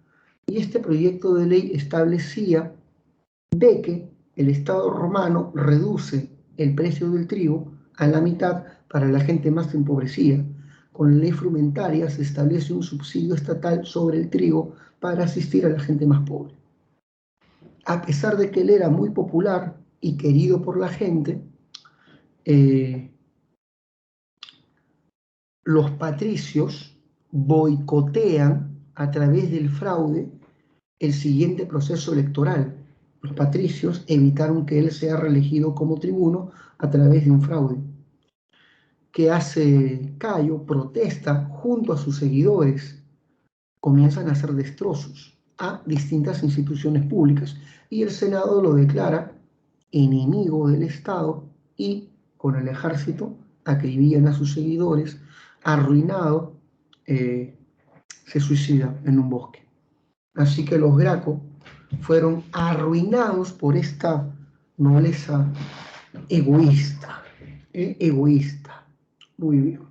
y este proyecto de ley establecía de que el Estado romano reduce el precio del trigo a la mitad para la gente más empobrecida. Con la ley frumentaria se establece un subsidio estatal sobre el trigo para asistir a la gente más pobre. A pesar de que él era muy popular y querido por la gente, los patricios boicotean a través del fraude el siguiente proceso electoral. Los patricios evitaron que él sea reelegido como tribuno a través de un fraude. ¿Qué hace Cayo? Protesta junto a sus seguidores. Comienzan a hacer destrozos a distintas instituciones públicas y el Senado lo declara enemigo del Estado y con el ejército acribillan a sus seguidores. Arruinado, se suicida en un bosque. Así que los Graco fueron arruinados por esta nobleza egoísta. Egoísta. Muy bien.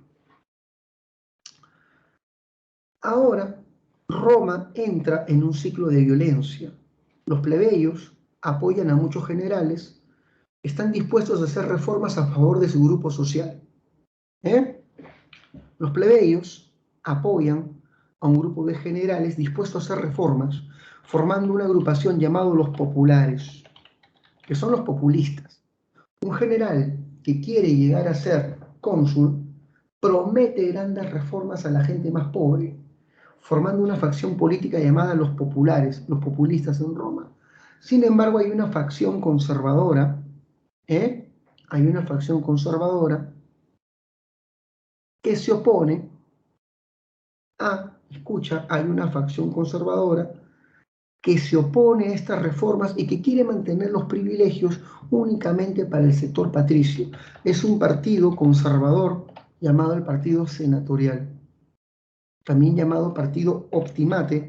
Ahora, Roma entra en un ciclo de violencia. Los plebeyos apoyan a muchos generales, están dispuestos a hacer reformas a favor de su grupo social. Los plebeyos apoyan a un grupo de generales dispuestos a hacer reformas, formando una agrupación llamada los populares, que son los populistas. Un general que quiere llegar a ser cónsul promete grandes reformas a la gente más pobre, formando una facción política llamada los populares, los populistas en Roma. Sin embargo, hay una facción conservadora, hay una facción conservadora que se opone hay una facción conservadora que se opone a estas reformas y que quiere mantener los privilegios únicamente para el sector patricio. Es un partido conservador llamado el Partido Senatorial, también llamado Partido Optimate,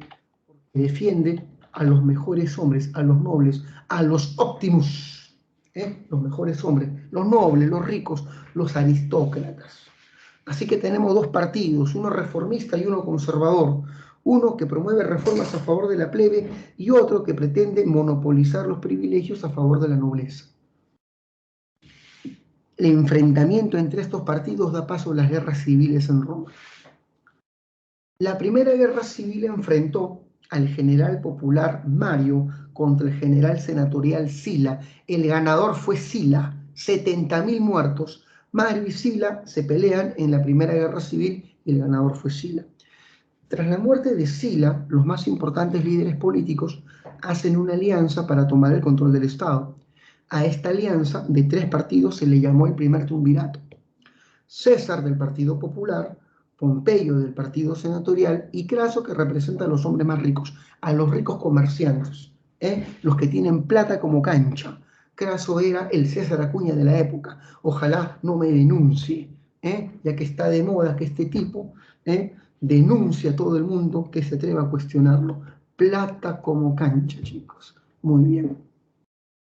que defiende a los mejores hombres, a los nobles, a los optimus, los mejores hombres, los nobles, los ricos, los aristócratas. Así que tenemos dos partidos, uno reformista y uno conservador, uno que promueve reformas a favor de la plebe y otro que pretende monopolizar los privilegios a favor de la nobleza. El enfrentamiento entre estos partidos da paso a las guerras civiles en Roma. La primera guerra civil enfrentó al general popular Mario contra el general senatorial Sila. El ganador fue Sila, 70.000 muertos. Mario y Sila se pelean en la primera guerra civil y el ganador fue Sila. Tras la muerte de Sila, los más importantes líderes políticos hacen una alianza para tomar el control del Estado. A esta alianza de 3 partidos se le llamó el primer triunvirato. César del Partido Popular, Pompeyo del Partido Senatorial y Craso, que representa a los hombres más ricos, a los ricos comerciantes, los que tienen plata como cancha. Craso era el César Acuña de la época. Ojalá no me denuncie, ya que está de moda que este tipo denuncia a todo el mundo que se atreva a cuestionarlo. Plata como cancha, chicos. Muy bien.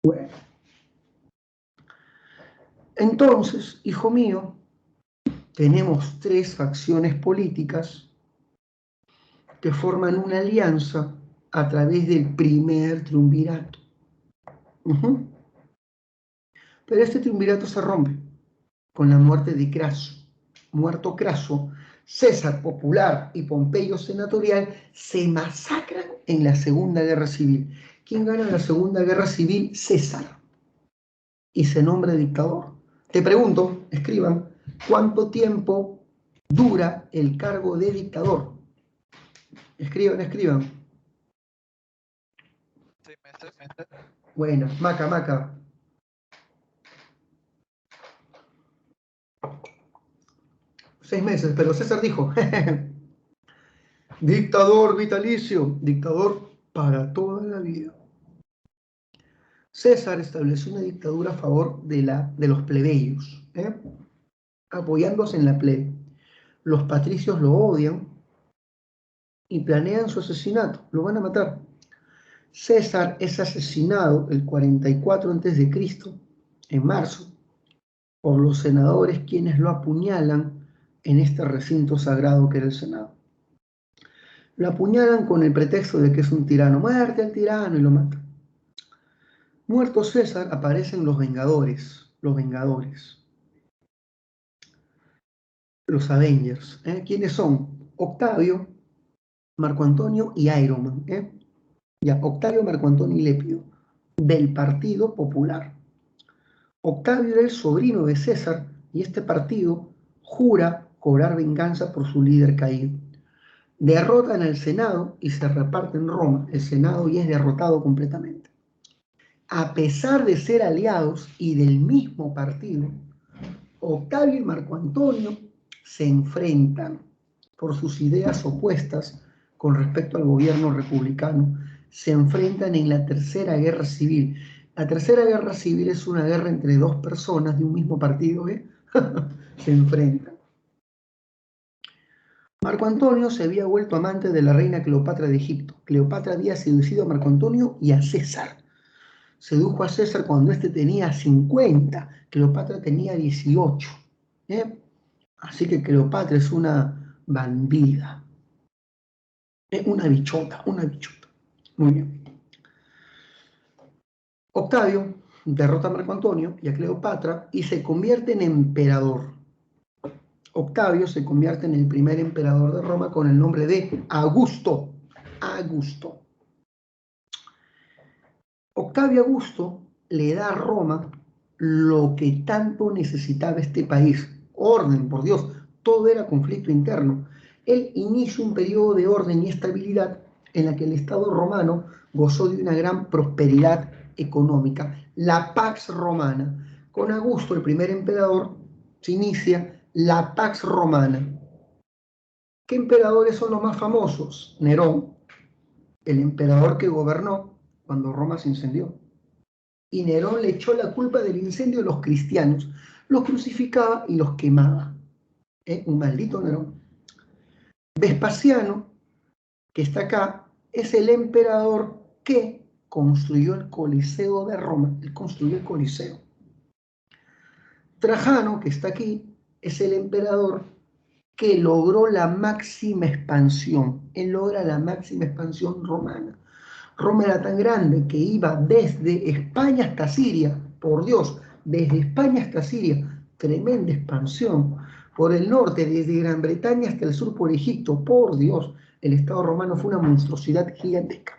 Bueno. Entonces, hijo mío, tenemos 3 facciones políticas que forman una alianza a través del primer triunvirato. Pero este triunvirato se rompe con la muerte de Craso. Muerto Craso, César popular y Pompeyo senatorial se masacran en la Segunda Guerra Civil. ¿Quién gana la Segunda Guerra Civil? César. Y se nombra dictador. Te pregunto, escriban, ¿cuánto tiempo dura el cargo de dictador? Escriban, escriban. 6 meses. Bueno, Maca. Seis meses, pero César dijo, dictador vitalicio, dictador para toda la vida. César estableció una dictadura a favor de los plebeyos, apoyándose en la plebe. Los patricios lo odian y planean su asesinato, lo van a matar. César es asesinado el 44 a.C., en marzo, por los senadores quienes lo apuñalan en este recinto sagrado que era el Senado. Lo apuñalan con el pretexto de que es un tirano. Muerte al tirano, y lo matan. Muerto César, aparecen los Vengadores, los Avengers. ¿Quiénes son? Octavio, Marco Antonio y Iron Man. Ya, Octavio, Marco Antonio y Lépido, del Partido Popular. Octavio era el sobrino de César y este partido jura cobrar venganza por su líder caído. Derrotan al Senado y se reparten Roma. El Senado ya es derrotado completamente. A pesar de ser aliados y del mismo partido, Octavio y Marco Antonio se enfrentan por sus ideas opuestas con respecto al gobierno republicano. Se enfrentan en la Tercera Guerra Civil. La Tercera Guerra Civil es una guerra entre dos personas de un mismo partido, se enfrentan. Marco Antonio se había vuelto amante de la reina Cleopatra de Egipto. Cleopatra había seducido a Marco Antonio y a César. Sedujo a César cuando éste tenía 50, Cleopatra tenía 18. Así que Cleopatra es una bandida. Una bichota. Muy bien. Octavio derrota a Marco Antonio y a Cleopatra y se convierte en emperador. Octavio se convierte en el primer emperador de Roma con el nombre de Augusto. Octavio Augusto le da a Roma lo que tanto necesitaba este país. Orden, por Dios, todo era conflicto interno. Él inicia un periodo de orden y estabilidad en la que el Estado romano gozó de una gran prosperidad económica, la Pax Romana. Con Augusto, el primer emperador, se inicia la Pax Romana. ¿Qué emperadores son los más famosos? Nerón, el emperador que gobernó cuando Roma se incendió. Y Nerón le echó la culpa del incendio a los cristianos. Los crucificaba y los quemaba. Un maldito Nerón. Vespasiano, que está acá, es el emperador que construyó el Coliseo de Roma. Él construyó el Coliseo. Trajano, que está aquí, es el emperador que logró la máxima expansión. Él logra la máxima expansión romana. Roma era tan grande que iba desde España hasta Siria, por Dios, desde España hasta Siria, tremenda expansión. Por el norte, desde Gran Bretaña hasta el sur, por Egipto, por Dios, el Estado romano fue una monstruosidad gigantesca.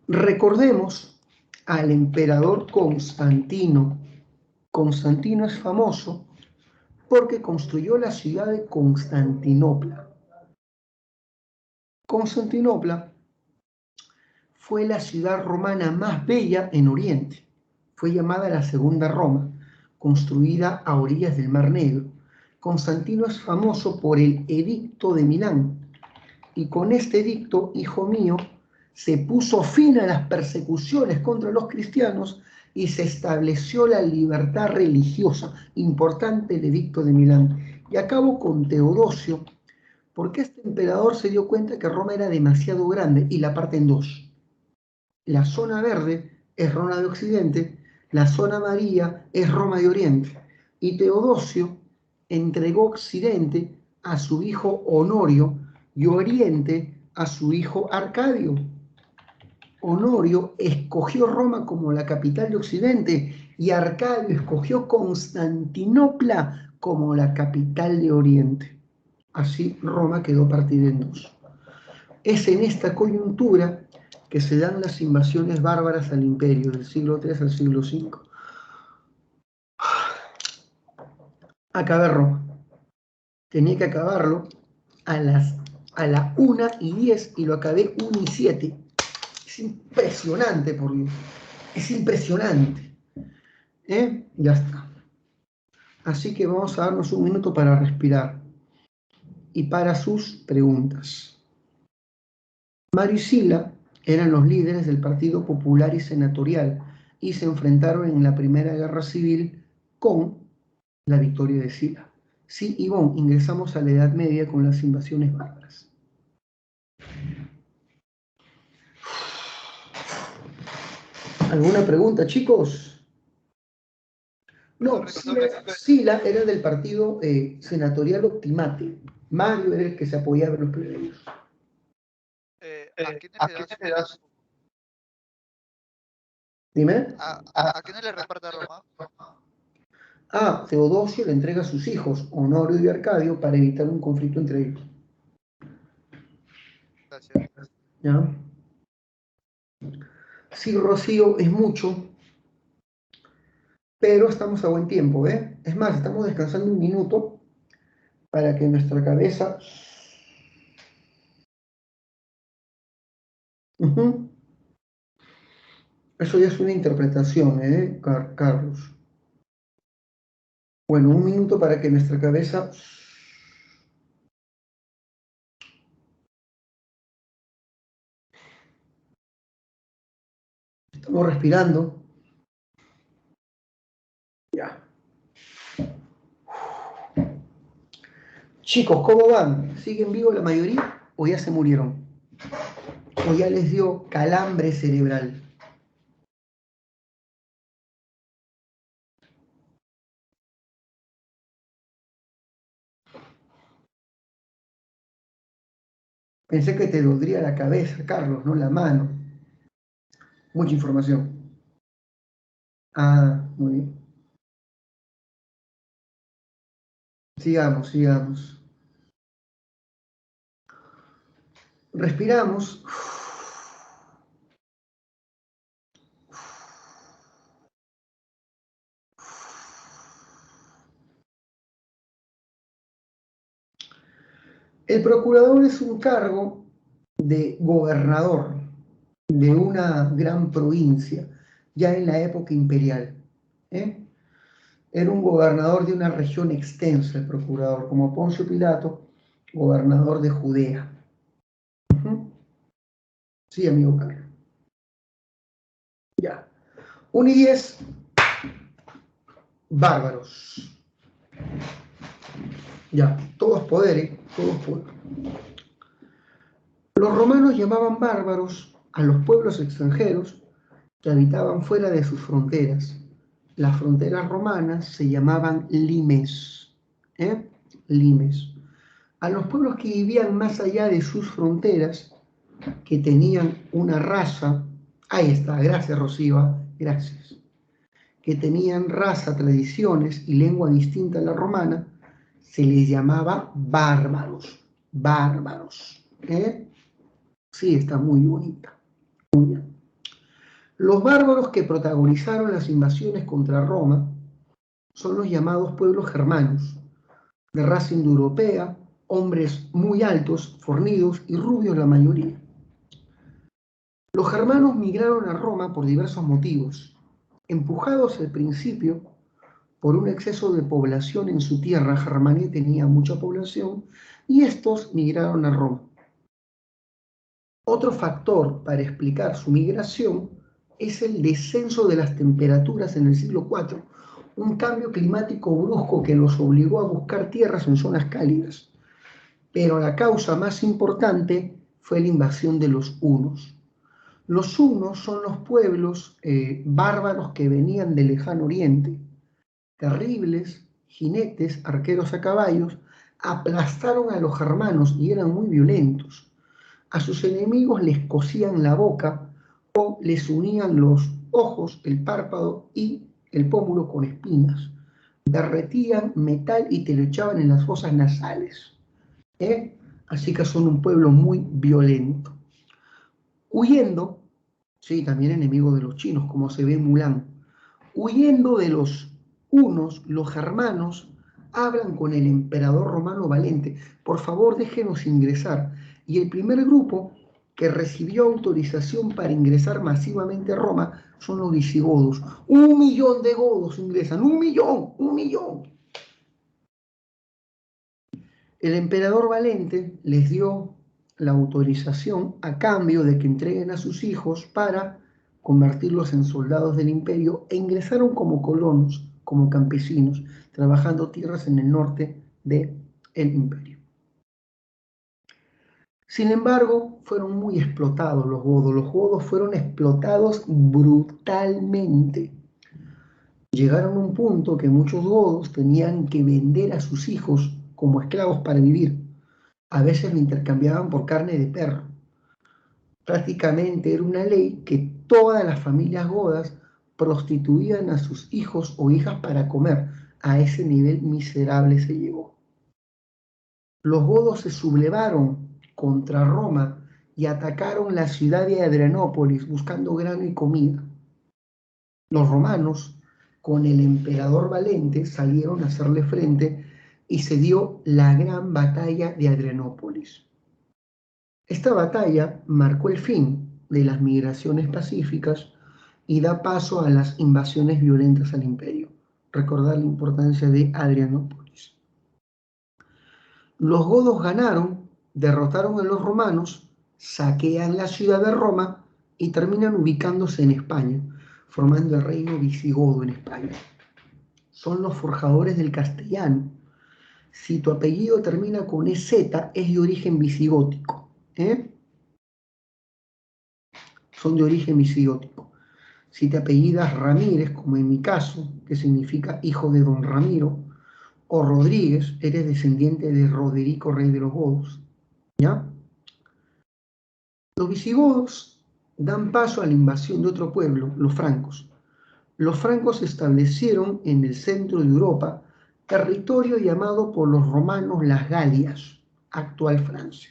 Recordemos al emperador Constantino. Constantino es famoso porque construyó la ciudad de Constantinopla. Constantinopla fue la ciudad romana más bella en Oriente. Fue llamada la Segunda Roma, construida a orillas del Mar Negro. Constantino es famoso por el Edicto de Milán. Y con este edicto, hijo mío, se puso fin a las persecuciones contra los cristianos y se estableció la libertad religiosa. Importante el Edicto de Milán. Y acabo con Teodosio, porque este emperador se dio cuenta que Roma era demasiado grande y la parte en dos. La zona verde es Roma de Occidente, la zona amarilla es Roma de Oriente. Y Teodosio entregó Occidente a su hijo Honorio y Oriente a su hijo Arcadio. Honorio escogió Roma como la capital de Occidente y Arcadio escogió Constantinopla como la capital de Oriente. Así Roma quedó partida en dos. Es en esta coyuntura que se dan las invasiones bárbaras al imperio, del siglo III al siglo V. Acabé Roma. Tenía que acabarlo a la 1:10 y lo acabé 1:07. Es impresionante, por Dios. Es impresionante. Ya está. Así que vamos a darnos un minuto para respirar y para sus preguntas. Mario y Sila eran los líderes del Partido Popular y Senatorial y se enfrentaron en la Primera Guerra Civil con la victoria de Sila. Sí, Ivonne, ingresamos a la Edad Media con las invasiones bárbaras. ¿Alguna pregunta, chicos? No, Sila era del partido senatorial Optimate. Mario era el que se apoyaba en los plebeyos. ¿A quién le das? Dime. ¿A quién le reparte Roma? Teodosio le entrega a sus hijos, Honorio y Arcadio, para evitar un conflicto entre ellos. Gracias. ¿Ya? Sí, Rocío, es mucho, pero estamos a buen tiempo, ¿eh? Es más, estamos descansando un minuto para que nuestra cabeza... Eso ya es una interpretación, Carlos? Bueno, un minuto para que nuestra cabeza... Estamos respirando. Ya. Chicos, ¿cómo van? ¿Siguen vivos la mayoría o ya se murieron? ¿O ya les dio calambre cerebral? Pensé que te dolería la cabeza, Carlos, no la mano. Mucha información. Muy bien. Sigamos. Respiramos. El procurador es un cargo de gobernador de una gran provincia, ya en la época imperial. Era un gobernador de una región extensa, el procurador, como Poncio Pilato, gobernador de Judea. Sí, amigo Carlos. Ya. 1:10. Bárbaros. Ya, todos poderes, todos poderes. Los romanos llamaban bárbaros a los pueblos extranjeros que habitaban fuera de sus fronteras. Las fronteras romanas se llamaban limes. Limes. A los pueblos que vivían más allá de sus fronteras, que tenían una raza, ahí está, gracias Rocío, gracias, que tenían raza, tradiciones y lengua distinta a la romana, se les llamaba bárbaros. Bárbaros. Sí, está muy bonita. Muy bien. Los bárbaros que protagonizaron las invasiones contra Roma son los llamados pueblos germanos, de raza indoeuropea, hombres muy altos, fornidos y rubios la mayoría. Los germanos migraron a Roma por diversos motivos, empujados al principio por un exceso de población en su tierra. Germania tenía mucha población y estos migraron a Roma. Otro factor para explicar su migración es el descenso de las temperaturas en el siglo IV, un cambio climático brusco que los obligó a buscar tierras en zonas cálidas. Pero la causa más importante fue la invasión de los hunos. Los hunos son los pueblos bárbaros que venían del lejano oriente. Terribles, jinetes, arqueros a caballos, aplastaron a los germanos y eran muy violentos. A sus enemigos les cosían la boca o les unían los ojos, el párpado y el pómulo con espinas. Derretían metal y te lo echaban en las fosas nasales. Así que son un pueblo muy violento. Huyendo, sí, también enemigo de los chinos, como se ve en Mulan. Huyendo de los hunos, los germanos hablan con el emperador romano Valente: por favor, déjenos ingresar. Y el primer grupo que recibió autorización para ingresar masivamente a Roma son los visigodos. 1 millón de godos ingresan, 1 millón, 1 millón. El emperador Valente les dio la autorización a cambio de que entreguen a sus hijos para convertirlos en soldados del imperio, e ingresaron como colonos, como campesinos, trabajando tierras en el norte del imperio. Sin embargo, fueron muy explotados los godos fueron explotados brutalmente. Llegaron a un punto que muchos godos tenían que vender a sus hijos como esclavos para vivir. A veces lo intercambiaban por carne de perro. Prácticamente era una ley que todas las familias godas prostituían a sus hijos o hijas para comer. A ese nivel miserable se llegó. Los godos se sublevaron contra Roma y atacaron la ciudad de Adrianópolis buscando grano y comida. Los romanos, con el emperador Valente, salieron a hacerle frente y se dio la gran batalla de Adrianópolis. Esta batalla marcó el fin de las migraciones pacíficas y da paso a las invasiones violentas al imperio. Recordar la importancia de Adrianópolis. Los godos ganaron, derrotaron a los romanos, saquean la ciudad de Roma y terminan ubicándose en España, formando el reino visigodo en España. Son los forjadores del castellano. Si tu apellido termina con EZ, es de origen visigótico. Son de origen visigótico. Si te apellidas Ramírez, como en mi caso, que significa hijo de don Ramiro, o Rodríguez, eres descendiente de Roderico, rey de los godos. ¿Ya? Los visigodos dan paso a la invasión de otro pueblo, los francos. Los francos se establecieron en el centro de Europa, territorio llamado por los romanos las Galias, actual Francia.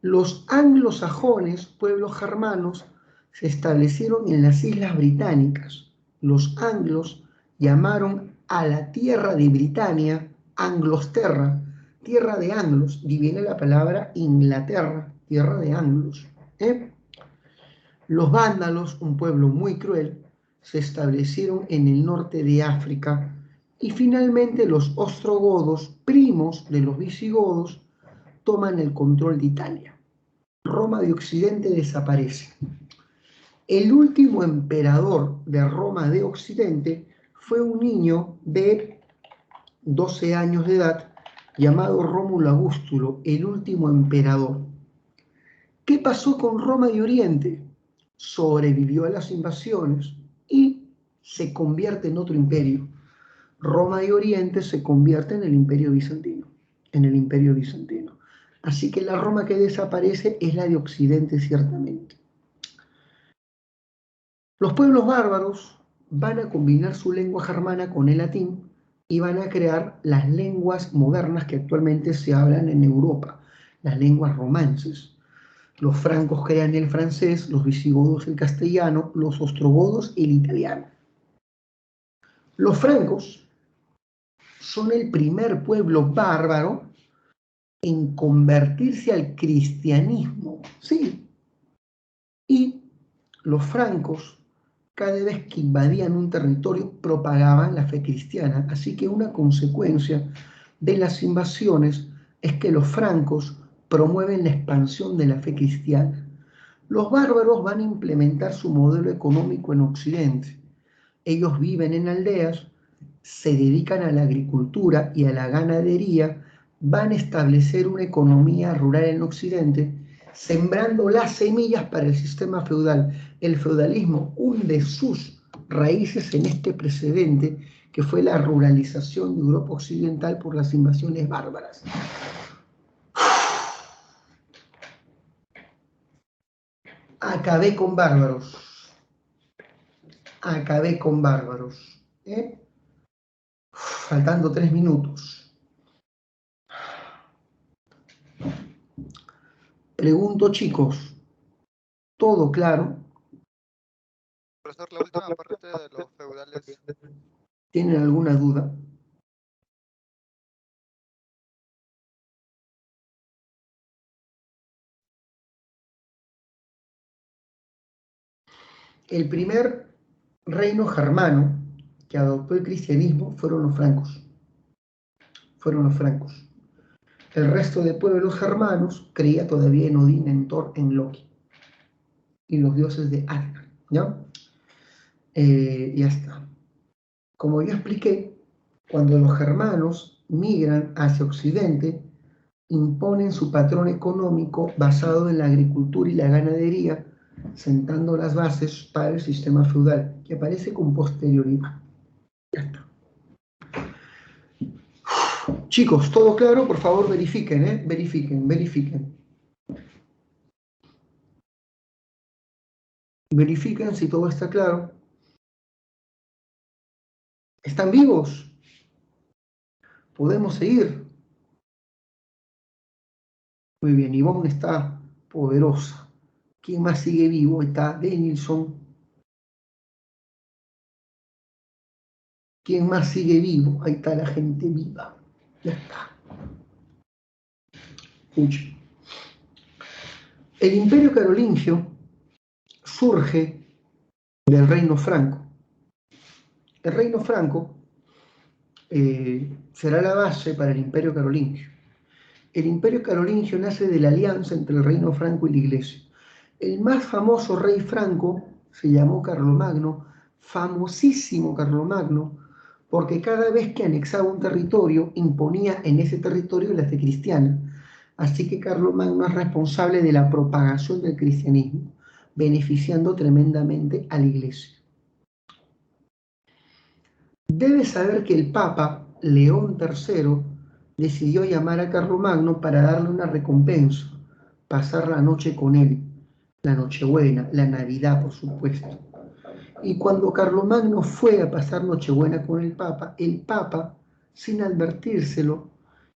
Los anglosajones, pueblos germanos, se establecieron en las Islas Británicas. Los anglos llamaron a la tierra de Britania Anglosterra, tierra de anglos, y viene la palabra Inglaterra, tierra de anglos. Los vándalos, un pueblo muy cruel, se establecieron en el norte de África, y finalmente los ostrogodos, primos de los visigodos, toman el control de Italia. Roma de Occidente desaparece. El último emperador de Roma de Occidente fue un niño de 12 años de edad llamado Rómulo Augustulo, el último emperador. ¿Qué pasó con Roma de Oriente? Sobrevivió a las invasiones y se convierte en otro imperio. Roma de Oriente se convierte en el Imperio Bizantino. Así que la Roma que desaparece es la de Occidente, ciertamente. Los pueblos bárbaros van a combinar su lengua germana con el latín y van a crear las lenguas modernas que actualmente se hablan en Europa, las lenguas romances. Los francos crean el francés, los visigodos el castellano, los ostrogodos el italiano. Los francos son el primer pueblo bárbaro en convertirse al cristianismo, sí. Y los francos, cada vez que invadían un territorio, propagaban la fe cristiana. Así que una consecuencia de las invasiones es que los francos promueven la expansión de la fe cristiana. Los bárbaros van a implementar su modelo económico en Occidente. Ellos viven en aldeas, se dedican a la agricultura y a la ganadería, van a establecer una economía rural en Occidente, sembrando las semillas para el sistema feudal. El feudalismo hunde sus raíces en este precedente que fue la ruralización de Europa Occidental por las invasiones bárbaras. Acabé con bárbaros. Acabé con bárbaros. Faltando 3 minutos. Pregunto, chicos, ¿todo claro? Profesor, la última parte de los feudales. ¿Tienen alguna duda? El primer reino germano que adoptó el cristianismo fueron los francos. Fueron los francos. El resto de pueblos germanos creía todavía en Odín, en Thor, en Loki y los dioses de Asgard, ¿ya? Ya está. Como yo expliqué, cuando los germanos migran hacia Occidente, imponen su patrón económico basado en la agricultura y la ganadería, sentando las bases para el sistema feudal, que aparece con posterioridad. Ya está. Chicos, ¿todo claro? Por favor, verifiquen, verifiquen. Verifiquen si todo está claro. ¿Están vivos? ¿Podemos seguir? Muy bien, Ivonne está poderosa. ¿Quién más sigue vivo? Está Denilson. ¿Quién más sigue vivo? Ahí está la gente viva. Ya está. Escuchen. El Imperio Carolingio surge del Reino Franco. El Reino Franco será la base para el Imperio Carolingio. El Imperio Carolingio nace de la alianza entre el Reino Franco y la Iglesia. El más famoso rey franco se llamó Carlomagno, famosísimo Carlomagno, porque cada vez que anexaba un territorio imponía en ese territorio la fe cristiana. Así que Carlomagno es responsable de la propagación del cristianismo, beneficiando tremendamente a la Iglesia. Debes saber que el Papa León III decidió llamar a Carlomagno para darle una recompensa, pasar la noche con él, la Nochebuena, la Navidad, por supuesto. Y cuando Carlomagno fue a pasar Nochebuena con el Papa, sin advertírselo,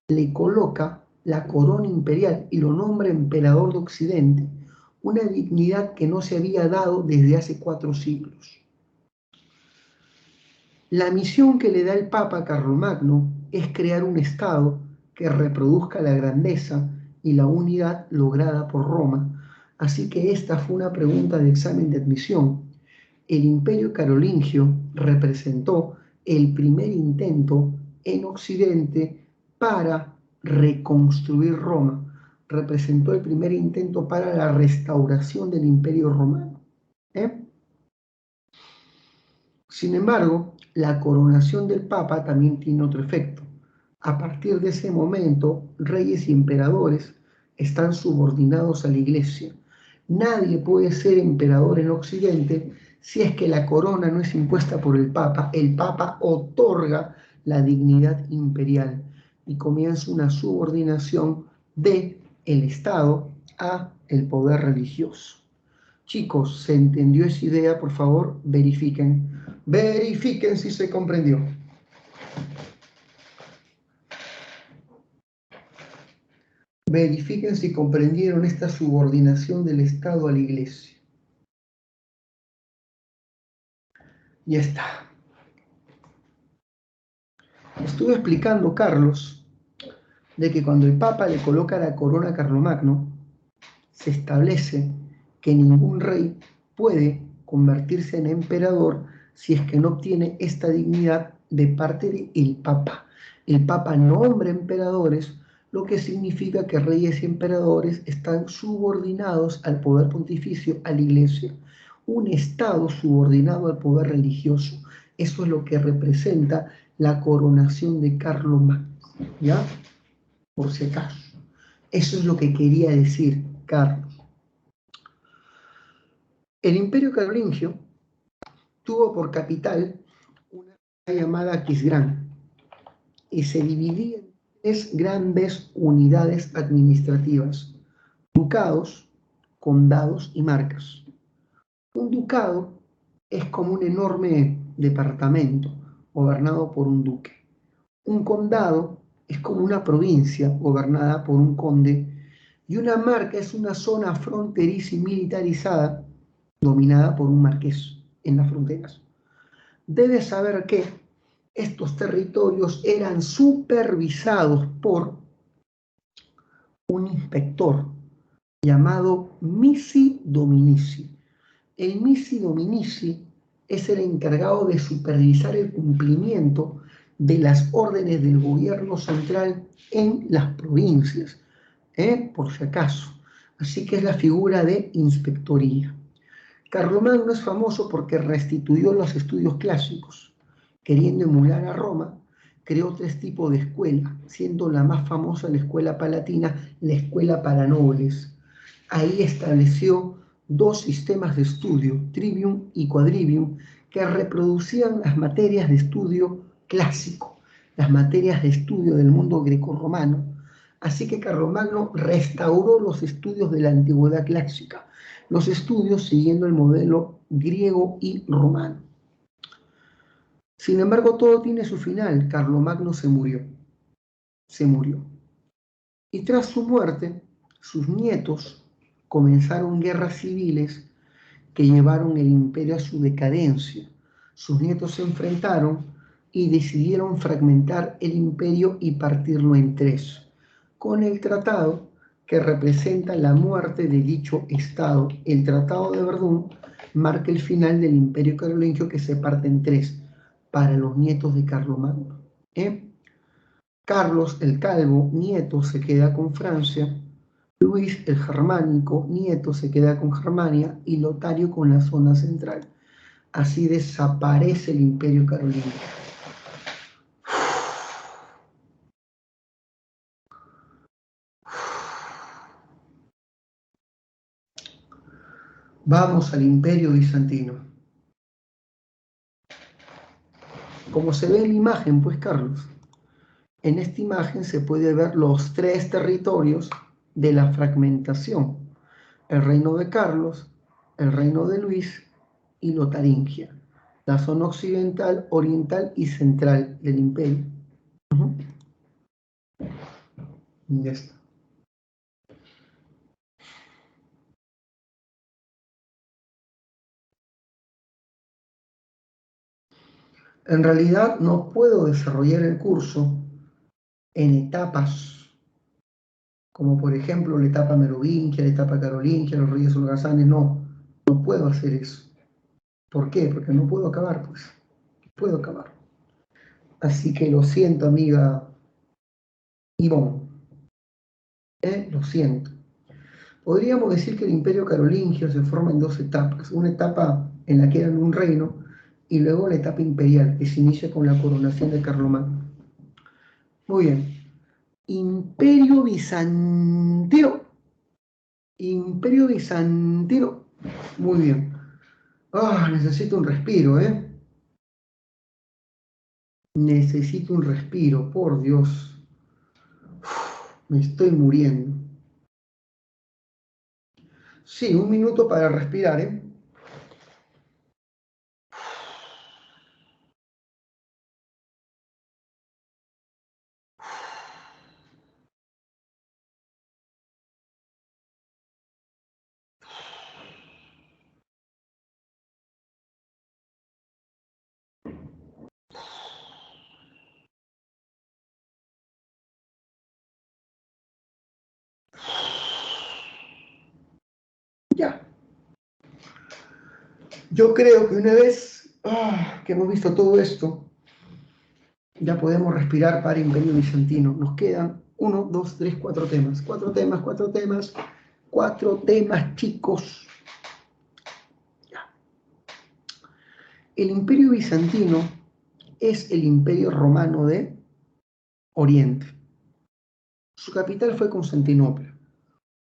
le coloca la corona imperial y lo nombra emperador de Occidente, una dignidad que no se había dado desde hace 4 siglos. La misión que le da el Papa a Carlomagno es crear un Estado que reproduzca la grandeza y la unidad lograda por Roma. Así que esta fue una pregunta de examen de admisión. El Imperio Carolingio representó el primer intento en Occidente para reconstruir Roma. Representó el primer intento para la restauración del Imperio Romano. Sin embargo, la coronación del Papa también tiene otro efecto. A partir de ese momento, reyes y emperadores están subordinados a la Iglesia. Nadie puede ser emperador en Occidente si es que la corona no es impuesta por el Papa. El Papa otorga la dignidad imperial y comienza una subordinación del Estado a el poder religioso. Chicos, ¿se entendió esa idea? Por favor, verifiquen. Verifiquen si se comprendió. Verifiquen si comprendieron esta subordinación del Estado a la Iglesia. Ya está. Estuve explicando, Carlos, de que cuando el Papa le coloca la corona a Carlomagno, se establece que ningún rey puede convertirse en emperador si es que no obtiene esta dignidad de parte del Papa. El Papa nombra emperadores, lo que significa que reyes y emperadores están subordinados al poder pontificio, a la Iglesia. Un Estado subordinado al poder religioso. Eso es lo que representa la coronación de Carlomagno, ¿ya? Por si acaso. Eso es lo que quería decir Carlos. El Imperio Carolingio tuvo por capital una ciudad llamada Aquisgrán y se dividía en 3 grandes unidades administrativas: ducados, condados y marcas. Un ducado es como un enorme departamento gobernado por un duque. Un condado es como una provincia gobernada por un conde. Y una marca es una zona fronteriza y militarizada dominada por un marqués en las fronteras. Debes saber que estos territorios eran supervisados por un inspector llamado missi dominici. El missi dominici es el encargado de supervisar el cumplimiento de las órdenes del gobierno central en las provincias, por si acaso. Así que es la figura de inspectoría. Carlomagno es famoso porque restituyó los estudios clásicos. Queriendo emular a Roma, creó 3 tipos de escuela, siendo la más famosa la escuela palatina, la escuela para nobles. Ahí estableció 2 sistemas de estudio, trivium y quadrivium, que reproducían las materias de estudio clásico, las materias de estudio del mundo grecorromano. Así que Carlomagno restauró los estudios de la antigüedad clásica, los estudios siguiendo el modelo griego y romano. Sin embargo, todo tiene su final. Carlomagno se murió. Y tras su muerte, sus nietos comenzaron guerras civiles que llevaron el imperio a su decadencia. Sus nietos se enfrentaron y decidieron fragmentar el imperio y partirlo en 3, con el tratado que representa la muerte de dicho estado. El Tratado de Verdún marca el final del imperio carolingio, que se parte en 3 para los nietos de Carlomagno. Carlos el Calvo, nieto, se queda con Francia. Luis el Germánico, nieto, se queda con Germania, y Lotario con la zona central. Así desaparece el imperio carolingio. Vamos al imperio bizantino. Como se ve en la imagen, pues, Carlos, en esta imagen se puede ver los 3 territorios de la fragmentación: el reino de Carlos, el reino de Luis y Lotaringia, la zona occidental, oriental y central del imperio. Ya está. En realidad no puedo desarrollar el curso en etapas, como por ejemplo la etapa merovingia, la etapa carolingia, los reyes holgazanes. No puedo hacer eso. ¿Por qué? Porque no puedo acabar, pues. No puedo acabar. Así que lo siento, amiga Ivonne. Lo siento. Podríamos decir que el imperio carolingio se forma en 2 etapas. Una etapa en la que eran un reino, y luego la etapa imperial, que se inicia con la coronación de Carlomagno. Muy bien. Imperio bizantino. Imperio bizantino. Muy bien. Necesito un respiro, Necesito un respiro, por Dios. Me estoy muriendo. Sí, 1 minuto para respirar, Ya. Yo creo que una vez que hemos visto todo esto, ya podemos respirar para Imperio Bizantino. Nos quedan 1, 2, 3, 4 temas. 4 temas, 4 temas. 4 temas, chicos. Ya. El Imperio Bizantino es el Imperio Romano de Oriente. Su capital fue Constantinopla.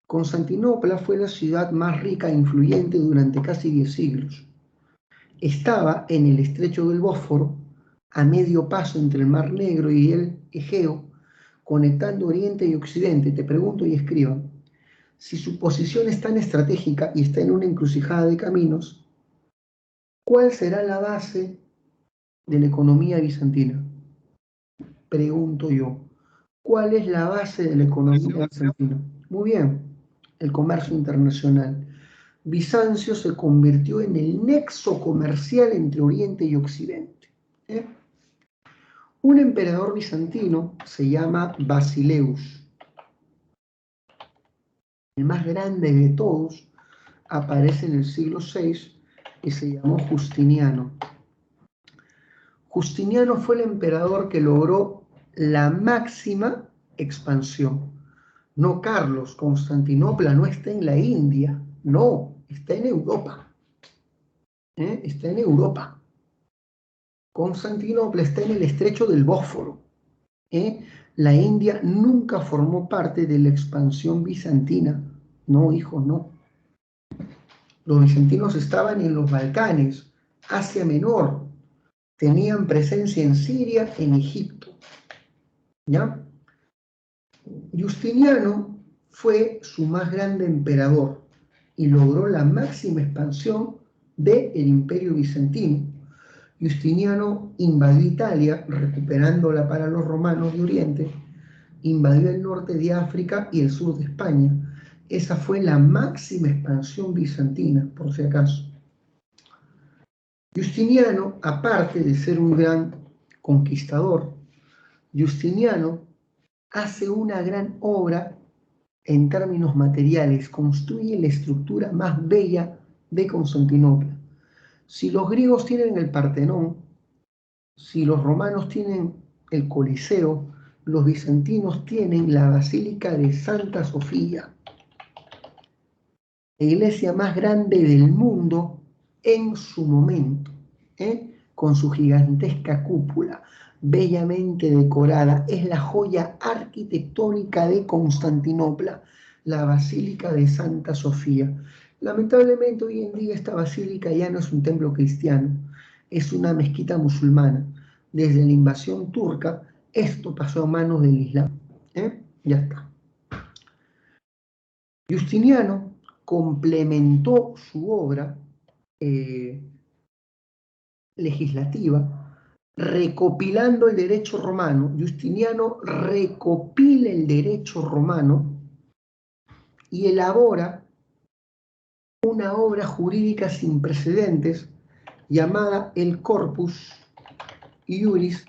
Constantinopla fue la ciudad más rica e influyente durante casi 10 siglos. Estaba en el estrecho del Bósforo, a medio paso entre el Mar Negro y el Egeo, conectando Oriente y Occidente. Te pregunto y escriban: si su posición es tan estratégica y está en una encrucijada de caminos, ¿cuál será la base de la economía bizantina? Pregunto yo. ¿Cuál es la base de la economía bizantina? Muy bien, el comercio internacional. Bizancio se convirtió en el nexo comercial entre Oriente y Occidente. Un emperador bizantino se llama Basileus. El más grande de todos aparece en el siglo VI y se llamó Justiniano. Justiniano fue el emperador que logró la máxima expansión. No, Carlos, Constantinopla no está en la India, no, está en Europa. Está en Europa. Constantinopla está en el estrecho del Bósforo. La India nunca formó parte de la expansión bizantina. No, hijo, no. Los bizantinos estaban en los Balcanes, Asia Menor. Tenían presencia en Siria, en Egipto. ¿Ya? Justiniano fue su más grande emperador y logró la máxima expansión del imperio bizantino. Justiniano invadió Italia, recuperándola para los romanos de Oriente, invadió el norte de África y el sur de España. Esa fue la máxima expansión bizantina, por si acaso. Justiniano, aparte de ser un gran conquistador, Justiniano hace una gran obra en términos materiales, construye la estructura más bella de Constantinopla. Si los griegos tienen el Partenón, si los romanos tienen el Coliseo, los bizantinos tienen la Basílica de Santa Sofía, la iglesia más grande del mundo en su momento, con su gigantesca cúpula, bellamente decorada. Es la joya arquitectónica de Constantinopla, la Basílica de Santa Sofía. Lamentablemente hoy en día esta basílica ya no es un templo cristiano, es una mezquita musulmana. Desde la invasión turca, esto pasó a manos del Islam. Ya está. Justiniano complementó su obra legislativa recopilando el derecho romano. Justiniano recopila el derecho romano y elabora una obra jurídica sin precedentes llamada el Corpus Juris.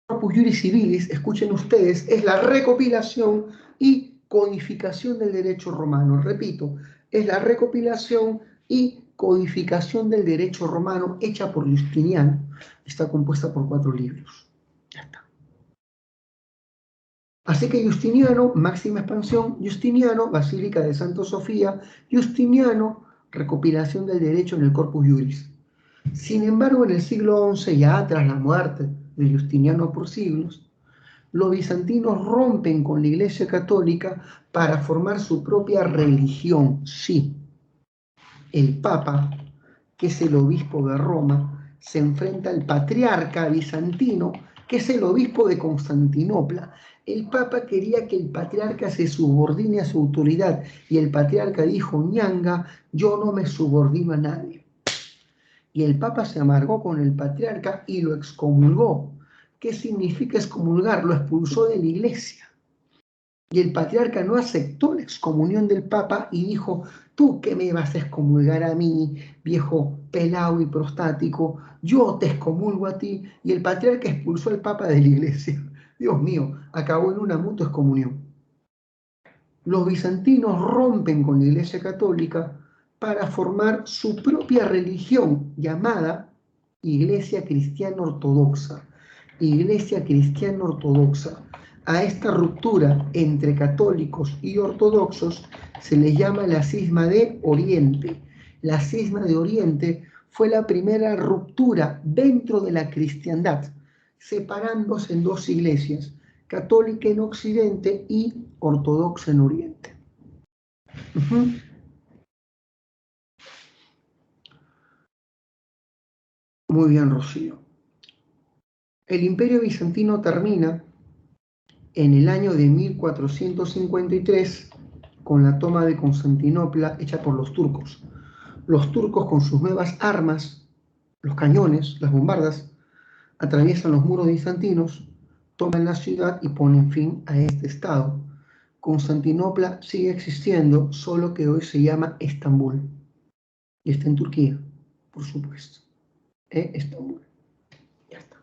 Corpus Juris Civilis, escuchen ustedes, es la recopilación y codificación del derecho romano. Repito, es la recopilación y codificación del derecho romano hecha por Justiniano. Está compuesta por 4 libros. Ya está. Así que Justiniano, máxima expansión, Justiniano, Basílica de Santa Sofía, Justiniano, recopilación del derecho en el Corpus Juris. Sin embargo, en el siglo XI, ya tras la muerte de Justiniano por siglos, los bizantinos rompen con la Iglesia Católica para formar su propia religión. Sí, el Papa, que es el obispo de Roma, se enfrenta al patriarca bizantino, que es el obispo de Constantinopla. El Papa quería que el patriarca se subordine a su autoridad y el patriarca dijo: ñanga, yo no me subordino a nadie. Y el Papa se amargó con el patriarca y lo excomulgó. ¿Qué significa excomulgar? Lo expulsó de la iglesia. Y el patriarca no aceptó la excomunión del Papa y dijo: ¿tú qué me vas a excomulgar a mí, viejo pelado y prostático? Yo te excomulgo a ti. Y el patriarca expulsó al Papa de la iglesia. Dios mío, acabó en una mutua excomunión. Los bizantinos rompen con la Iglesia Católica para formar su propia religión llamada Iglesia Cristiana Ortodoxa. Iglesia Cristiana Ortodoxa. A esta ruptura entre católicos y ortodoxos se les llama la Cisma de Oriente. La Cisma de Oriente fue la primera ruptura dentro de la cristiandad, separándose en 2 iglesias, católica en Occidente y ortodoxa en Oriente. Muy bien, Rocío. El Imperio Bizantino termina en el año de 1453 con la toma de Constantinopla hecha por los turcos. Los turcos con sus nuevas armas, los cañones, las bombardas, atraviesan los muros bizantinos, toman la ciudad y ponen fin a este estado. Constantinopla sigue existiendo, solo que hoy se llama Estambul. Y está en Turquía, por supuesto. Estambul. Ya está.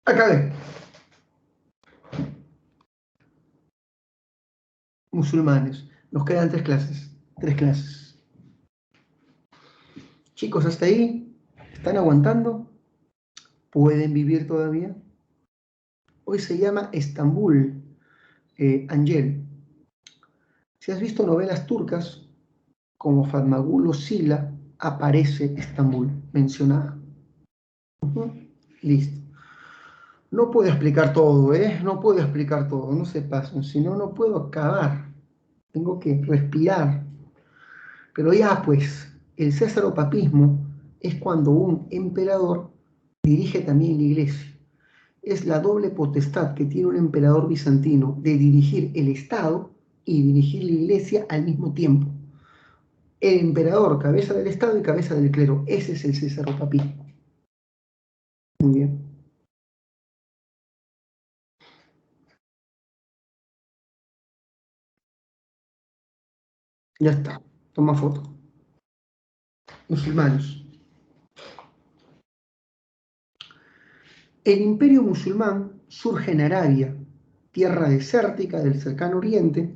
Acabé. Musulmanes. Nos quedan 3 clases. 3 clases. Chicos, hasta ahí. ¿Están aguantando? ¿Pueden vivir todavía? Hoy se llama Estambul, Angel. Si has visto novelas turcas, como Fatmagul o Sila, aparece Estambul mencionada. Listo. No puedo explicar todo, No puedo explicar todo, no se pasen, si no, no puedo acabar. Tengo que respirar. Pero ya pues, el césaropapismo es cuando un emperador dirige también la iglesia. Es la doble potestad que tiene un emperador bizantino de dirigir el Estado y dirigir la iglesia al mismo tiempo. El emperador, cabeza del Estado y cabeza del clero. Ese es el césaropapismo. Muy bien. Ya está. Toma foto. Musulmanes. El imperio musulmán surge en Arabia, tierra desértica del cercano oriente,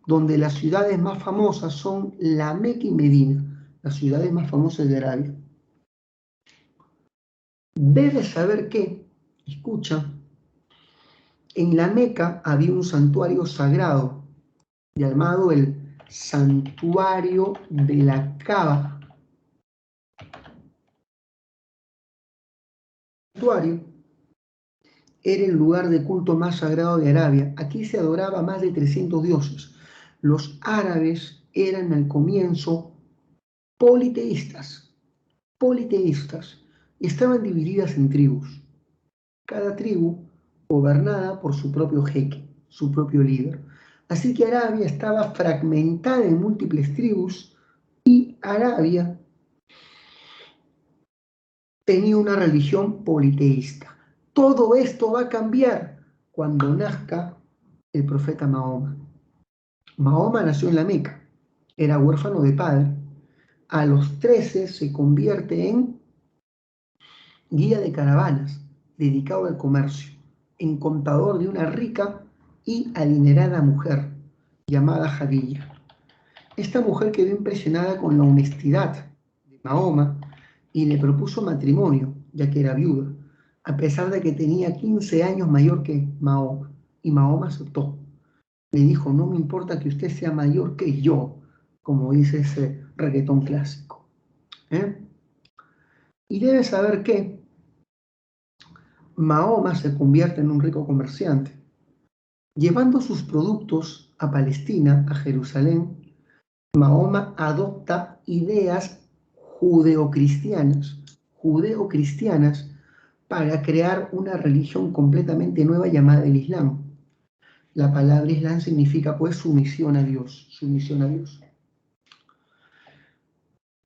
donde las ciudades más famosas son la Meca y Medina, las ciudades más famosas de Arabia. Debes saber que, escucha, en la Meca había un santuario sagrado llamado el Santuario de la Kaaba. El santuario era el lugar de culto más sagrado de Arabia. Aquí se adoraba a más de 300 dioses. Los árabes eran al comienzo politeístas, y estaban divididas en tribus. Cada tribu gobernada por su propio jeque, su propio líder. Así que Arabia estaba fragmentada en múltiples tribus y Arabia tenía una religión politeísta. Todo esto va a cambiar cuando nazca el profeta Mahoma. Mahoma nació en la Meca, era huérfano de padre. A los 13 se convierte en guía de caravanas, dedicado al comercio, en contador de una rica y adinerada mujer llamada Jadilla. Esta mujer quedó impresionada con la honestidad de Mahoma y le propuso matrimonio, ya que era viuda, a pesar de que tenía 15 años mayor que Mahoma, y Mahoma aceptó. Le dijo, no me importa que usted sea mayor que yo, como dice ese reggaetón clásico. Y debe saber que Mahoma se convierte en un rico comerciante. Llevando sus productos a Palestina, a Jerusalén, Mahoma adopta ideas judeocristianas para crear una religión completamente nueva llamada el Islam. La palabra Islam significa pues sumisión a Dios,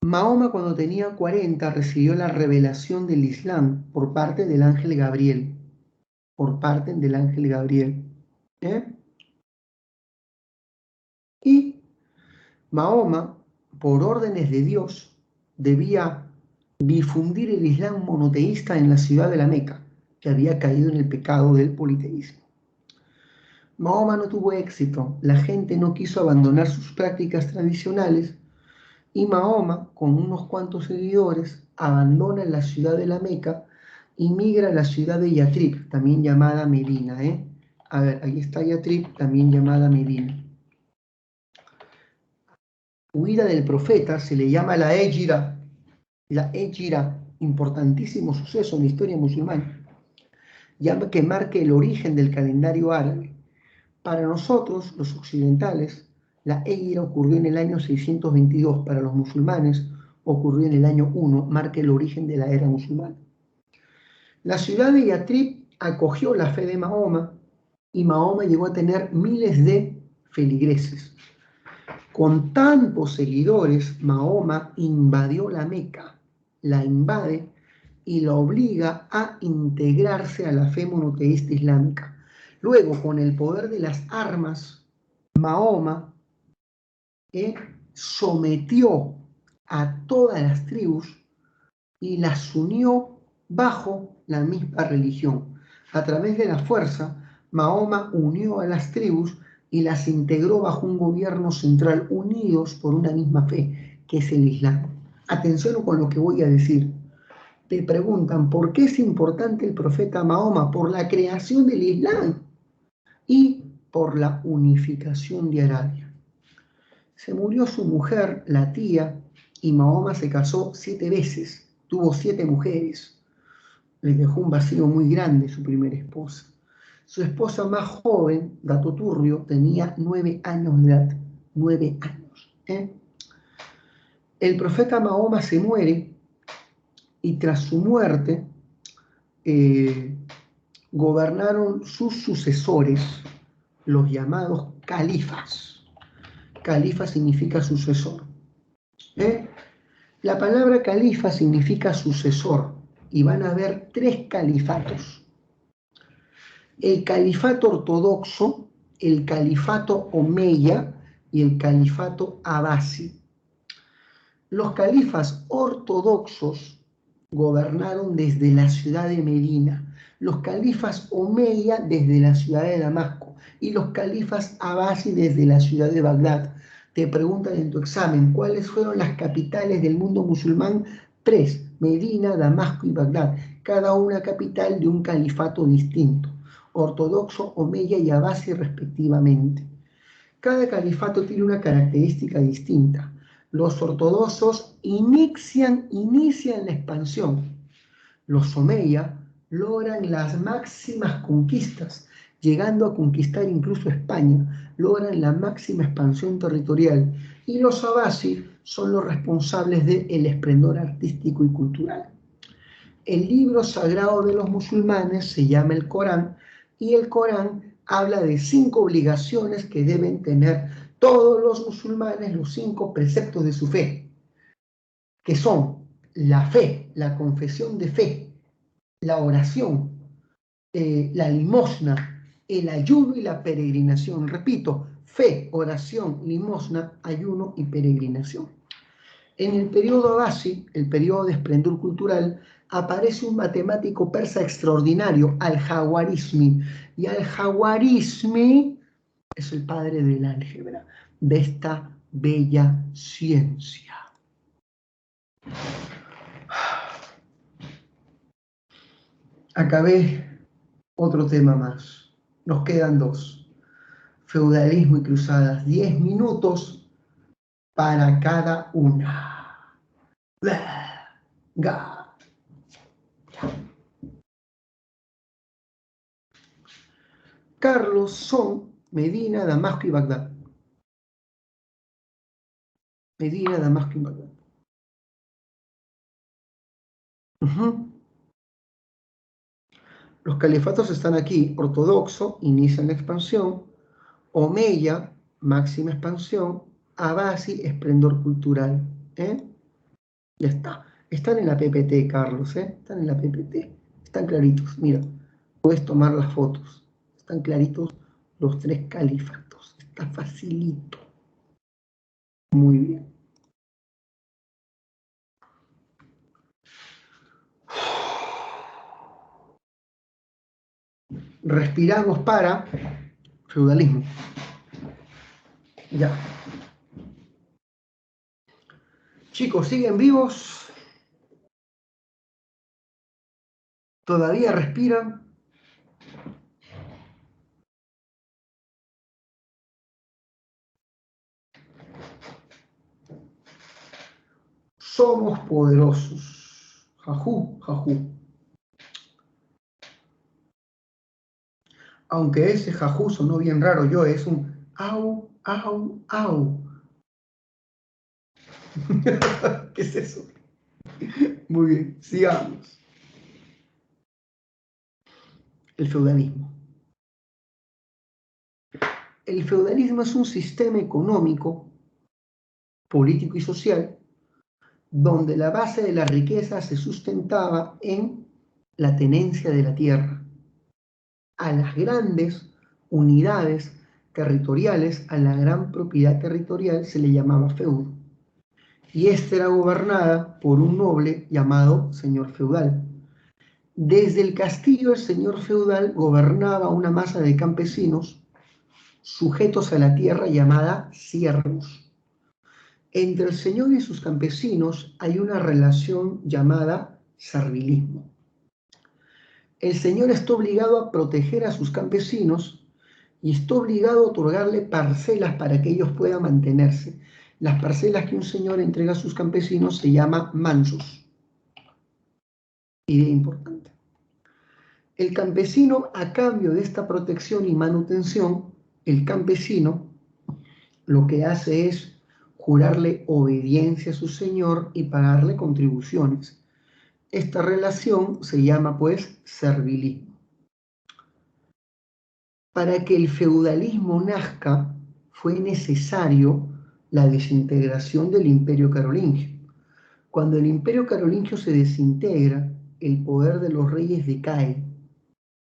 Mahoma cuando tenía 40 recibió la revelación del Islam por parte del ángel Gabriel. Y Mahoma, por órdenes de Dios, debía difundir el Islam monoteísta en la ciudad de la Meca, que había caído en el pecado del politeísmo. Mahoma no tuvo éxito, la gente no quiso abandonar sus prácticas tradicionales y Mahoma, con unos cuantos seguidores, abandona la ciudad de la Meca y migra a la ciudad de Yatrib, también llamada Medina. A ver, ahí está Yatrib, también llamada Medina. Huida del profeta se le llama la Égira, importantísimo suceso en la historia musulmana, ya que marca el origen del calendario árabe. Para nosotros, los occidentales, la Égira ocurrió en el año 622, para los musulmanes ocurrió en el año 1, marca el origen de la era musulmana. La ciudad de Yatrib acogió la fe de Mahoma y Mahoma llegó a tener miles de feligreses. Con tantos seguidores, Mahoma invadió la Meca, la invade y la obliga a integrarse a la fe monoteísta islámica. Luego, con el poder de las armas, Mahoma sometió a todas las tribus y las unió bajo la misma religión. A través de la fuerza, Mahoma unió a las tribus y las integró bajo un gobierno central, unidos por una misma fe, que es el Islam. Atención con lo que voy a decir. Te preguntan, ¿por qué es importante el profeta Mahoma? Por la creación del Islam y por la unificación de Arabia. Se murió su mujer, la tía, y Mahoma se casó 7 veces, tuvo 7 mujeres. Le dejó un vacío muy grande su primera esposa. Su esposa más joven, dato turbio, tenía 9 años de edad. 9 años. El profeta Mahoma se muere y tras su muerte gobernaron sus sucesores, los llamados califas. Califa significa sucesor. La palabra califa significa sucesor y van a haber 3 califatos. El califato ortodoxo, el califato omeya y el califato abasi. Los califas ortodoxos gobernaron desde la ciudad de Medina, los califas omeya desde la ciudad de Damasco y los califas abasi desde la ciudad de Bagdad. Te preguntan en tu examen, ¿cuáles fueron las capitales del mundo musulmán? 3, Medina, Damasco y Bagdad, cada una capital de un califato distinto, ortodoxo, omeya y abasi respectivamente. Cada califato tiene una característica distinta. Los ortodoxos inician la expansión. Los omeya logran las máximas conquistas, llegando a conquistar incluso España, logran la máxima expansión territorial. Y los abasi son los responsables del esplendor artístico y cultural. El libro sagrado de los musulmanes se llama el Corán, y el Corán habla de 5 obligaciones que deben tener todos los musulmanes, los 5 preceptos de su fe, que son la fe, la confesión de fe, la oración, la limosna, el ayuno y la peregrinación. Repito, fe, oración, limosna, ayuno y peregrinación. En el periodo abasi, el periodo de esplendor cultural, aparece un matemático persa extraordinario, Al-Jawarizmi. Y Al-Jawarizmi es el padre del álgebra, de esta bella ciencia. Acabé otro tema más. Nos quedan 2. Feudalismo y cruzadas. 10 minutos para cada una. Venga. Carlos son Medina, Damasco y Bagdad. Medina, Damasco y Bagdad. Los califatos están aquí. Ortodoxo, inician la expansión. Omeya, máxima expansión. Abasi, esplendor cultural. Ya está. Están en la PPT, Carlos. Están en la PPT. Están claritos. Mira, puedes tomar las fotos. Están claritos los 3 califatos. Está facilito. Muy bien. Respiramos para feudalismo. Ya. Chicos, ¿siguen vivos? ¿Todavía respiran? Somos poderosos. Jajú, jajú. Aunque ese jajú sonó bien raro, yo es un au, au, au. ¿Qué es eso? Muy bien, sigamos. El feudalismo. El feudalismo es un sistema económico, político y social donde la base de la riqueza se sustentaba en la tenencia de la tierra. A las grandes unidades territoriales, a la gran propiedad territorial se le llamaba feudo. Y esta era gobernada por un noble llamado señor feudal. Desde el castillo el señor feudal gobernaba una masa de campesinos sujetos a la tierra llamada siervos. Entre el señor y sus campesinos hay una relación llamada servilismo. El señor está obligado a proteger a sus campesinos y está obligado a otorgarle parcelas para que ellos puedan mantenerse. Las parcelas que un señor entrega a sus campesinos se llaman mansos. Idea importante. El campesino, a cambio de esta protección y manutención, el campesino lo que hace es jurarle obediencia a su señor y pagarle contribuciones. Esta relación se llama, pues, servilismo. Para que el feudalismo nazca, fue necesario la desintegración del Imperio Carolingio. Cuando el Imperio Carolingio se desintegra, el poder de los reyes decae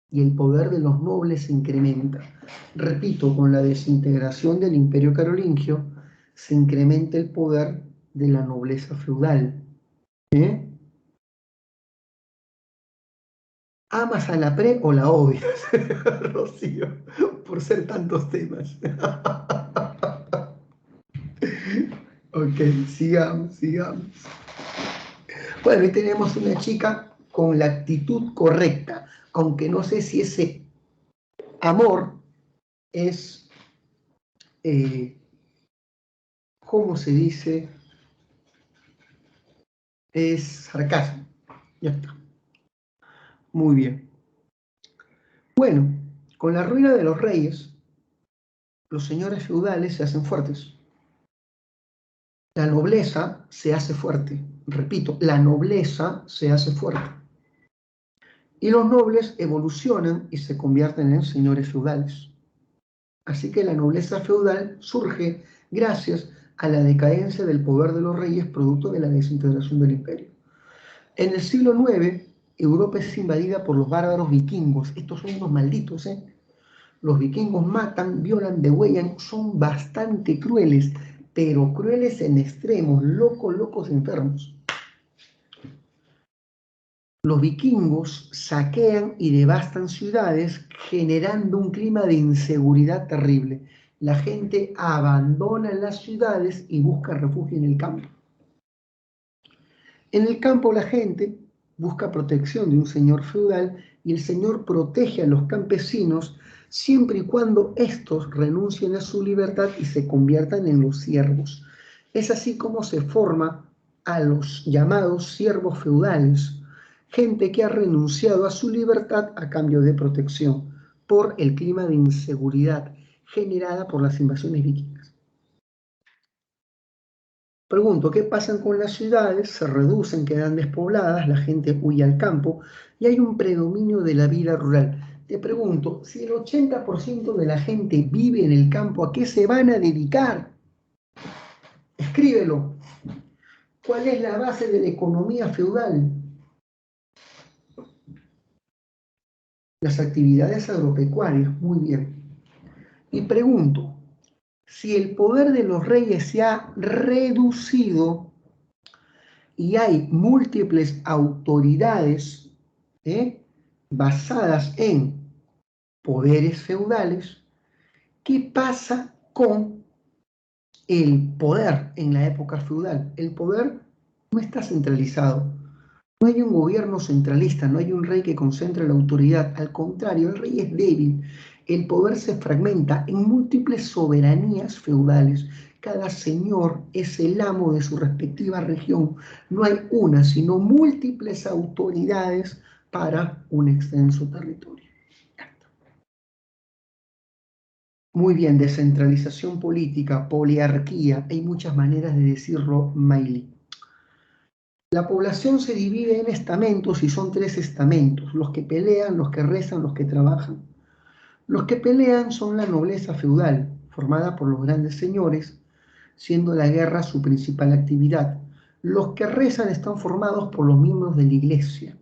y el poder de los nobles se incrementa. Repito, con la desintegración del Imperio Carolingio, se incrementa el poder de la nobleza feudal. ¿Amas a la pre o la odias, Rocío? Por ser tantos temas. Ok, sigamos. Bueno, ahí tenemos una chica con la actitud correcta, aunque no sé si ese amor es, ¿cómo se dice? Es sarcasmo. Ya está. Muy bien. Bueno, con la ruina de los reyes, los señores feudales se hacen fuertes. La nobleza se hace fuerte. Repito, la nobleza se hace fuerte. Y los nobles evolucionan y se convierten en señores feudales. Así que la nobleza feudal surge gracias a la decadencia del poder de los reyes producto de la desintegración del imperio. En el siglo IX, Europa es invadida por los bárbaros vikingos. Estos son unos malditos, ¿eh? Los vikingos matan, violan, degüellan, son bastante crueles, pero crueles en extremos, locos, enfermos. Los vikingos saquean y devastan ciudades, generando un clima de inseguridad terrible. La gente abandona las ciudades y busca refugio en el campo. En el campo la gente busca protección de un señor feudal y el señor protege a los campesinos siempre y cuando estos renuncien a su libertad y se conviertan en los siervos. Es así como se forma a los llamados siervos feudales, gente que ha renunciado a su libertad a cambio de protección por el clima de inseguridad generada por las invasiones vikingas. Pregunto, ¿qué pasa con las ciudades? Se reducen, quedan despobladas, la gente huye al campo y hay un predominio de la vida rural. Te pregunto, si el 80% de la gente vive en el campo, ¿a qué se van a dedicar? Escríbelo. ¿Cuál es la base de la economía feudal? Las actividades agropecuarias, muy bien. Y pregunto, si el poder de los reyes se ha reducido y hay múltiples autoridades basadas en poderes feudales, ¿qué pasa con el poder en la época feudal? El poder no está centralizado. No hay un gobierno centralista, no hay un rey que concentre la autoridad. Al contrario, el rey es débil. El poder se fragmenta en múltiples soberanías feudales. Cada señor es el amo de su respectiva región. No hay una, sino múltiples autoridades para un extenso territorio. Muy bien, descentralización política, poliarquía, hay muchas maneras de decirlo, Mailey. La población se divide en estamentos y son 3 estamentos, los que pelean, los que rezan, los que trabajan. Los que pelean son la nobleza feudal, formada por los grandes señores, siendo la guerra su principal actividad. Los que rezan están formados por los miembros de la iglesia,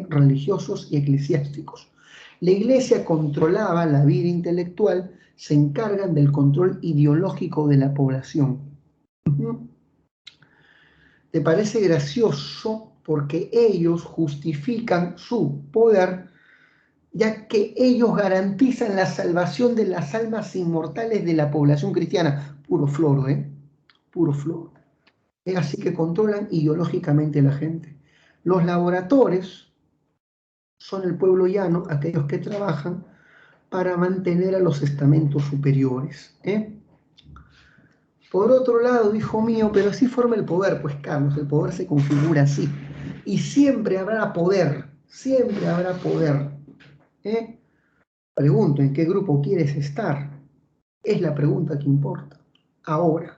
religiosos y eclesiásticos. La iglesia controlaba la vida intelectual, se encargan del control ideológico de la población. ¿Te parece gracioso? Porque ellos justifican su poder, ya que ellos garantizan la salvación de las almas inmortales de la población cristiana. Puro floro, puro floro. Así que controlan ideológicamente a la gente. Los laboradores son el pueblo llano, aquellos que trabajan para mantener a los estamentos superiores. Por otro lado, hijo mío, pero así forma el poder, pues Carlos, el poder se configura así. Y siempre habrá poder, siempre habrá poder. Pregunto, ¿en qué grupo quieres estar? Es la pregunta que importa. Ahora,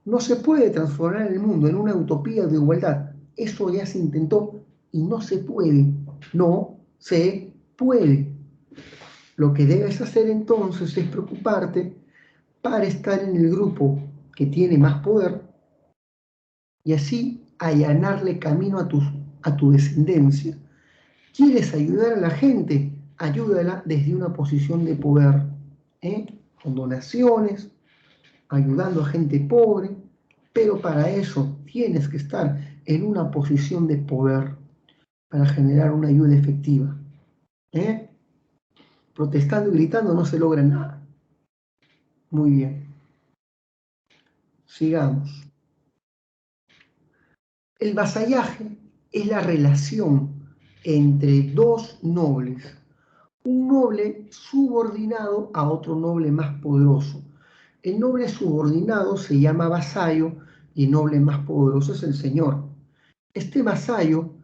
no se puede transformar el mundo en una utopía de igualdad. Eso ya se intentó y no se puede. No se puede. Lo que debes hacer entonces es preocuparte para estar en el grupo que tiene más poder y así allanarle camino a tu descendencia. ¿Quieres ayudar a la gente? Ayúdala desde una posición de poder, con donaciones, ayudando a gente pobre, pero para eso tienes que estar en una posición de poder para generar una ayuda efectiva. Protestando y gritando no se logra nada. Muy bien. Sigamos. El vasallaje es la relación entre dos nobles. Un noble subordinado a otro noble más poderoso. El noble subordinado se llama vasallo y el noble más poderoso es el señor. Este vasallo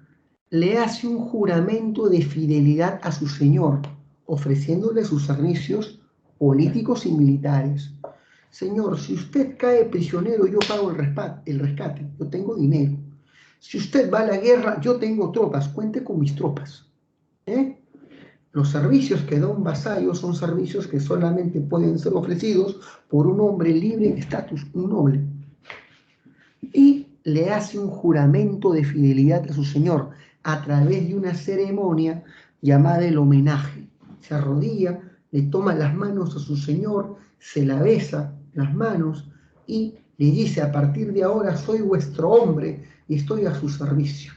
le hace un juramento de fidelidad a su señor, ofreciéndole sus servicios políticos y militares. Señor, si usted cae prisionero, yo pago el rescate, yo tengo dinero. Si usted va a la guerra, yo tengo tropas, cuente con mis tropas. Los servicios que da un vasallo son servicios que solamente pueden ser ofrecidos por un hombre libre de estatus, un noble. Y le hace un juramento de fidelidad a su señor a través de una ceremonia llamada el homenaje. Se arrodilla, le toma las manos a su señor, se la besa las manos y le dice: a partir de ahora soy vuestro hombre y estoy a su servicio.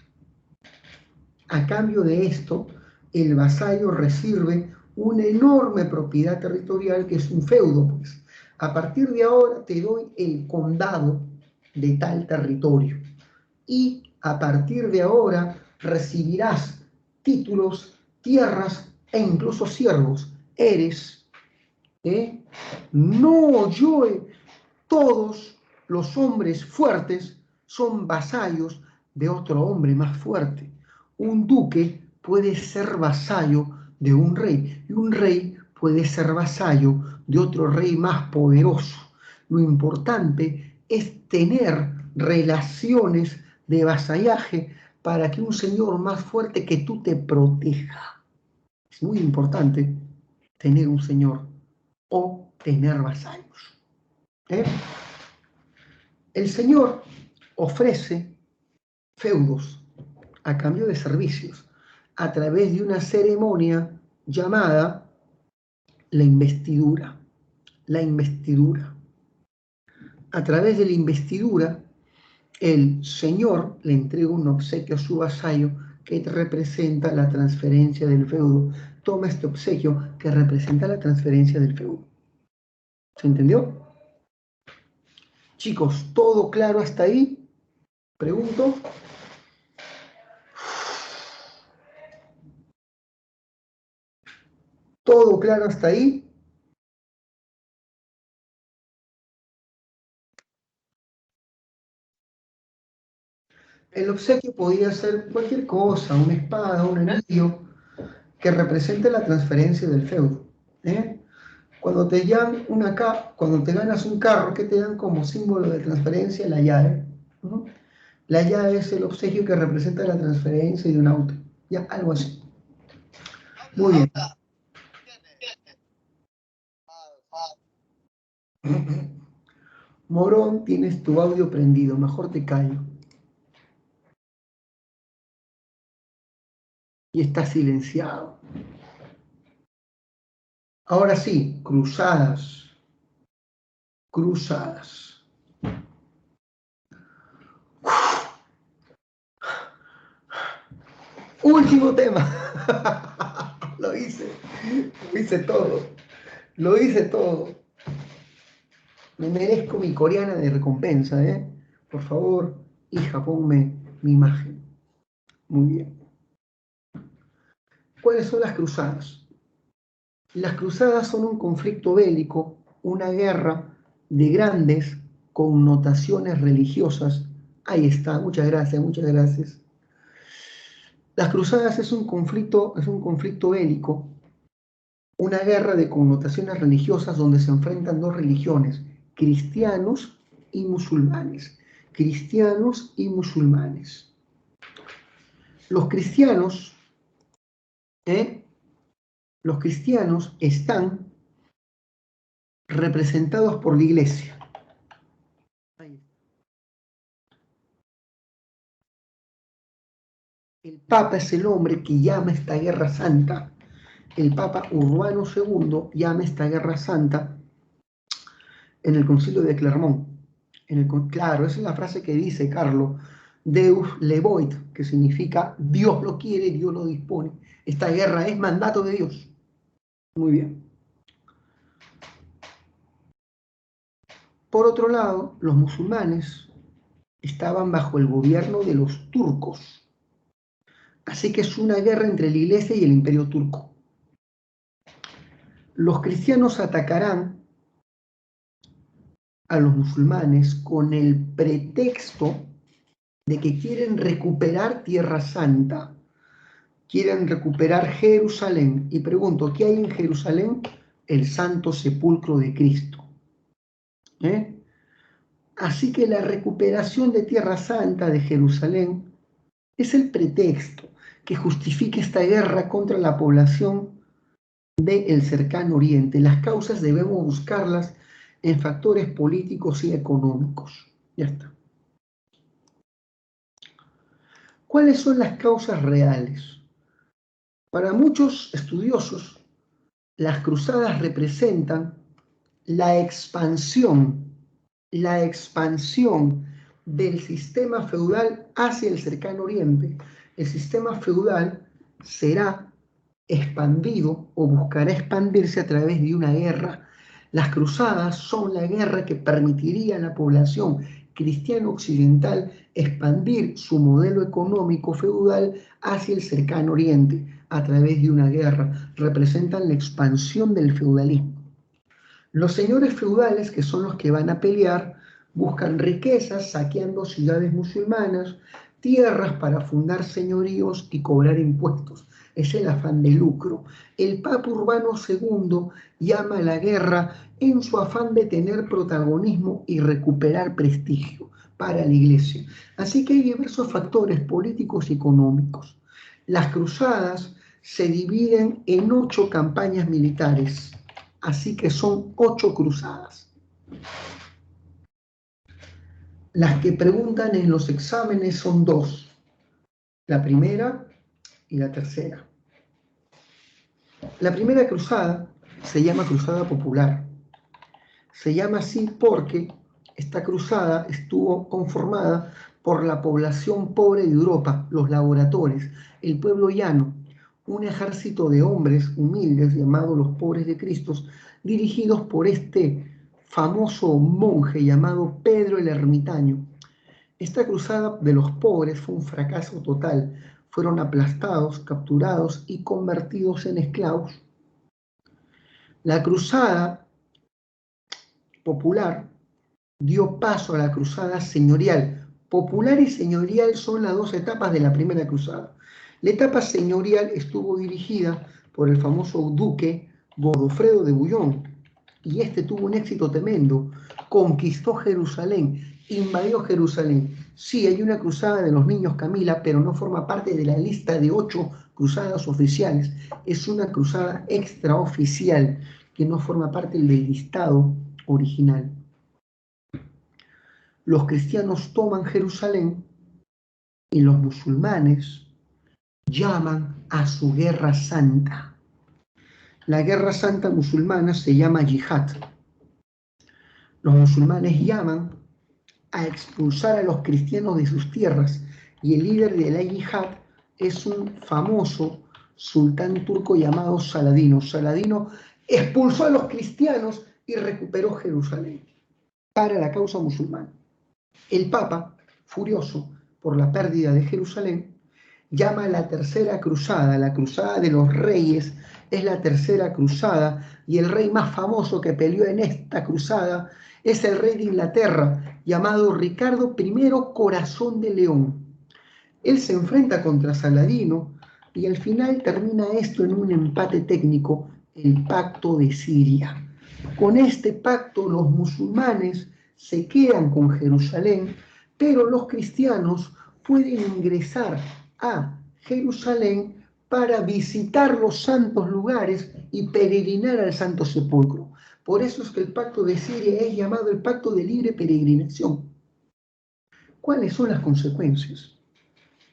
A cambio de esto, el vasallo recibe una enorme propiedad territorial que es un feudo, pues. A partir de ahora te doy el condado de tal territorio y a partir de ahora recibirás títulos, tierras e incluso siervos. Eres, no yo, todos los hombres fuertes son vasallos de otro hombre más fuerte. Un duque puede ser vasallo de un rey y un rey puede ser vasallo de otro rey más poderoso. Lo importante es tener relaciones de vasallaje para que un señor más fuerte que tú te proteja. Es muy importante tener un señor o tener vasallos. El señor ofrece feudos a cambio de servicios a través de una ceremonia llamada la investidura. La investidura. A través de la investidura, el señor le entrega un obsequio a su vasallo que representa la transferencia del feudo. Toma este obsequio que representa la transferencia del feudo. ¿Se entendió? Chicos, ¿todo claro hasta ahí? Pregunto. ¿Todo claro hasta ahí? El obsequio podía ser cualquier cosa, una espada, un anillo, que represente la transferencia del feudo. Cuando te ganas un carro, ¿qué te dan como símbolo de transferencia? La llave. La llave es el obsequio que representa la transferencia de un auto. Ya, algo así. Muy bien. Morón, tienes tu audio prendido, mejor te callo. Y está silenciado. Ahora sí, cruzadas. Cruzadas. Último tema. Lo hice todo. Lo hice todo. Me merezco mi coreana de recompensa, ¿eh? Por favor, hija, ponme mi imagen. Muy bien. ¿Cuáles son las cruzadas? Las cruzadas son un conflicto bélico, una guerra de grandes connotaciones religiosas. Ahí está, muchas gracias, muchas gracias. Las cruzadas es un conflicto bélico, una guerra de connotaciones religiosas donde se enfrentan dos religiones, cristianos y musulmanes. Cristianos y musulmanes. Los cristianos están representados por la Iglesia. El Papa es el hombre que llama esta guerra santa. El Papa Urbano II llama esta guerra santa en el Concilio de Clermont. Claro, esa es la frase que dice Carlo, Deus levoit, que significa Dios lo quiere, Dios lo dispone. Esta guerra es mandato de Dios. Muy bien. Por otro lado, los musulmanes estaban bajo el gobierno de los turcos. Así que es una guerra entre la Iglesia y el Imperio turco. Los cristianos atacarán a los musulmanes con el pretexto de que quieren recuperar Tierra Santa, quieren recuperar Jerusalén. Y pregunto, ¿qué hay en Jerusalén? El Santo Sepulcro de Cristo. Así que la recuperación de Tierra Santa de Jerusalén es el pretexto que justifica esta guerra contra la población del cercano oriente. Las causas debemos buscarlas en factores políticos y económicos. Ya está. ¿Cuáles son las causas reales? Para muchos estudiosos, las cruzadas representan la expansión del sistema feudal hacia el cercano oriente. El sistema feudal será expandido o buscará expandirse a través de una guerra. Las cruzadas son la guerra que permitiría a la población cristiana occidental expandir su modelo económico feudal hacia el cercano oriente a través de una guerra. Representan la expansión del feudalismo. Los señores feudales, que son los que van a pelear, buscan riquezas saqueando ciudades musulmanas, tierras para fundar señoríos y cobrar impuestos. Es el afán de lucro. El Papa Urbano II llama a la guerra en su afán de tener protagonismo y recuperar prestigio para la Iglesia. Así que hay diversos factores políticos y económicos. Las cruzadas se dividen en 8 campañas militares. Así que son 8 cruzadas. Las que preguntan en los exámenes son 2. La primera y la tercera. La primera cruzada se llama Cruzada Popular. Se llama así porque esta cruzada estuvo conformada por la población pobre de Europa, los laboradores, el pueblo llano, un ejército de hombres humildes llamados los pobres de Cristo, dirigidos por este famoso monje llamado Pedro el Ermitaño. Esta cruzada de los pobres fue un fracaso total. Fueron aplastados, capturados y convertidos en esclavos. La cruzada popular dio paso a la cruzada señorial. Popular y señorial son las 2 etapas de la primera cruzada. La etapa señorial estuvo dirigida por el famoso duque Godofredo de Bouillon, y este tuvo un éxito tremendo. Conquistó Jerusalén, invadió Jerusalén. Sí, hay una cruzada de los niños Camila, pero no forma parte de la lista de 8 cruzadas oficiales. Es una cruzada extraoficial que no forma parte del listado original. Los cristianos toman Jerusalén y los musulmanes llaman a su guerra santa. La guerra santa musulmana se llama yihad. Los musulmanes llaman a expulsar a los cristianos de sus tierras y el líder de la yihad es un famoso sultán turco llamado Saladino. Saladino expulsó a los cristianos y recuperó Jerusalén para la causa musulmana. El Papa, furioso por la pérdida de Jerusalén, llama a la tercera cruzada, la cruzada de los reyes, es la tercera cruzada, y el rey más famoso que peleó en esta cruzada es el rey de Inglaterra, llamado Ricardo I Corazón de León. Él se enfrenta contra Saladino y al final termina esto en un empate técnico, el Pacto de Siria. Con este pacto los musulmanes se quedan con Jerusalén, pero los cristianos pueden ingresar a Jerusalén para visitar los santos lugares y peregrinar al Santo Sepulcro. Por eso es que el Pacto de Siria es llamado el Pacto de Libre Peregrinación. ¿Cuáles son las consecuencias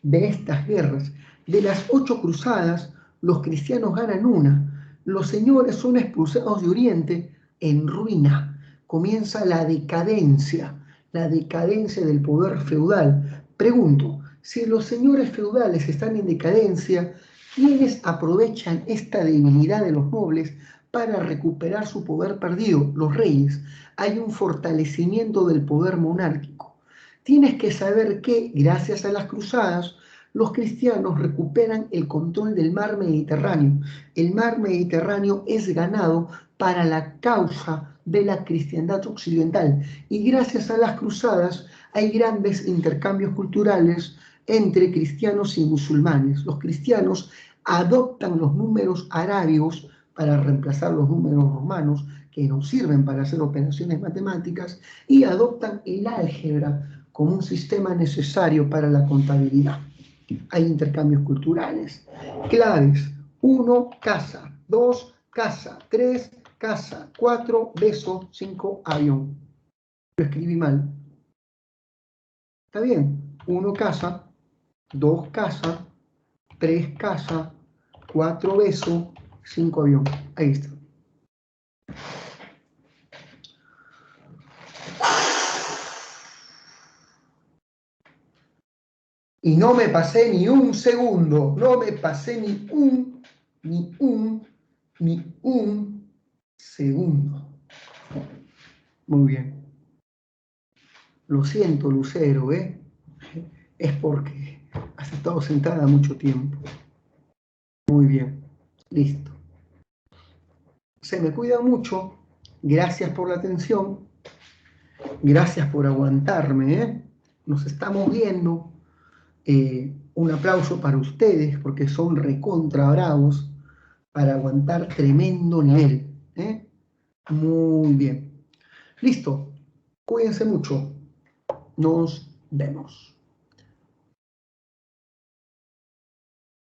de estas guerras? De las 8 cruzadas, los cristianos ganan una. Los señores son expulsados de Oriente en ruina. Comienza la decadencia del poder feudal. Pregunto, si los señores feudales están en decadencia, ¿quiénes aprovechan esta debilidad de los nobles para recuperar su poder perdido? Los reyes. Hay un fortalecimiento del poder monárquico. Tienes que saber que, gracias a las cruzadas, los cristianos recuperan el control del mar Mediterráneo. El mar Mediterráneo es ganado para la causa de la cristiandad occidental. Y gracias a las cruzadas hay grandes intercambios culturales entre cristianos y musulmanes. Los cristianos adoptan los números arábigos para reemplazar los números romanos, que nos sirven para hacer operaciones matemáticas, y adoptan el álgebra como un sistema necesario para la contabilidad. Hay intercambios culturales. Claves: 1, casa; 2, casa; 3, casa; 4, beso; 5, avión. Lo escribí mal. ¿Está bien? 1, casa; 2, casa; 3, casa; 4, beso; 5, avión. Ahí está. Y no me pasé ni un segundo, no me pasé ni un segundo. Muy bien. Lo siento, Lucero, ¿eh? Es porque has estado sentada mucho tiempo. Muy bien, listo. Se me cuida mucho. Gracias por la atención. Gracias por aguantarme, ¿eh? Nos estamos viendo. Un aplauso para ustedes porque son recontra bravos para aguantar tremendo nivel, ¿eh? Muy bien. Listo. Cuídense mucho. Nos vemos.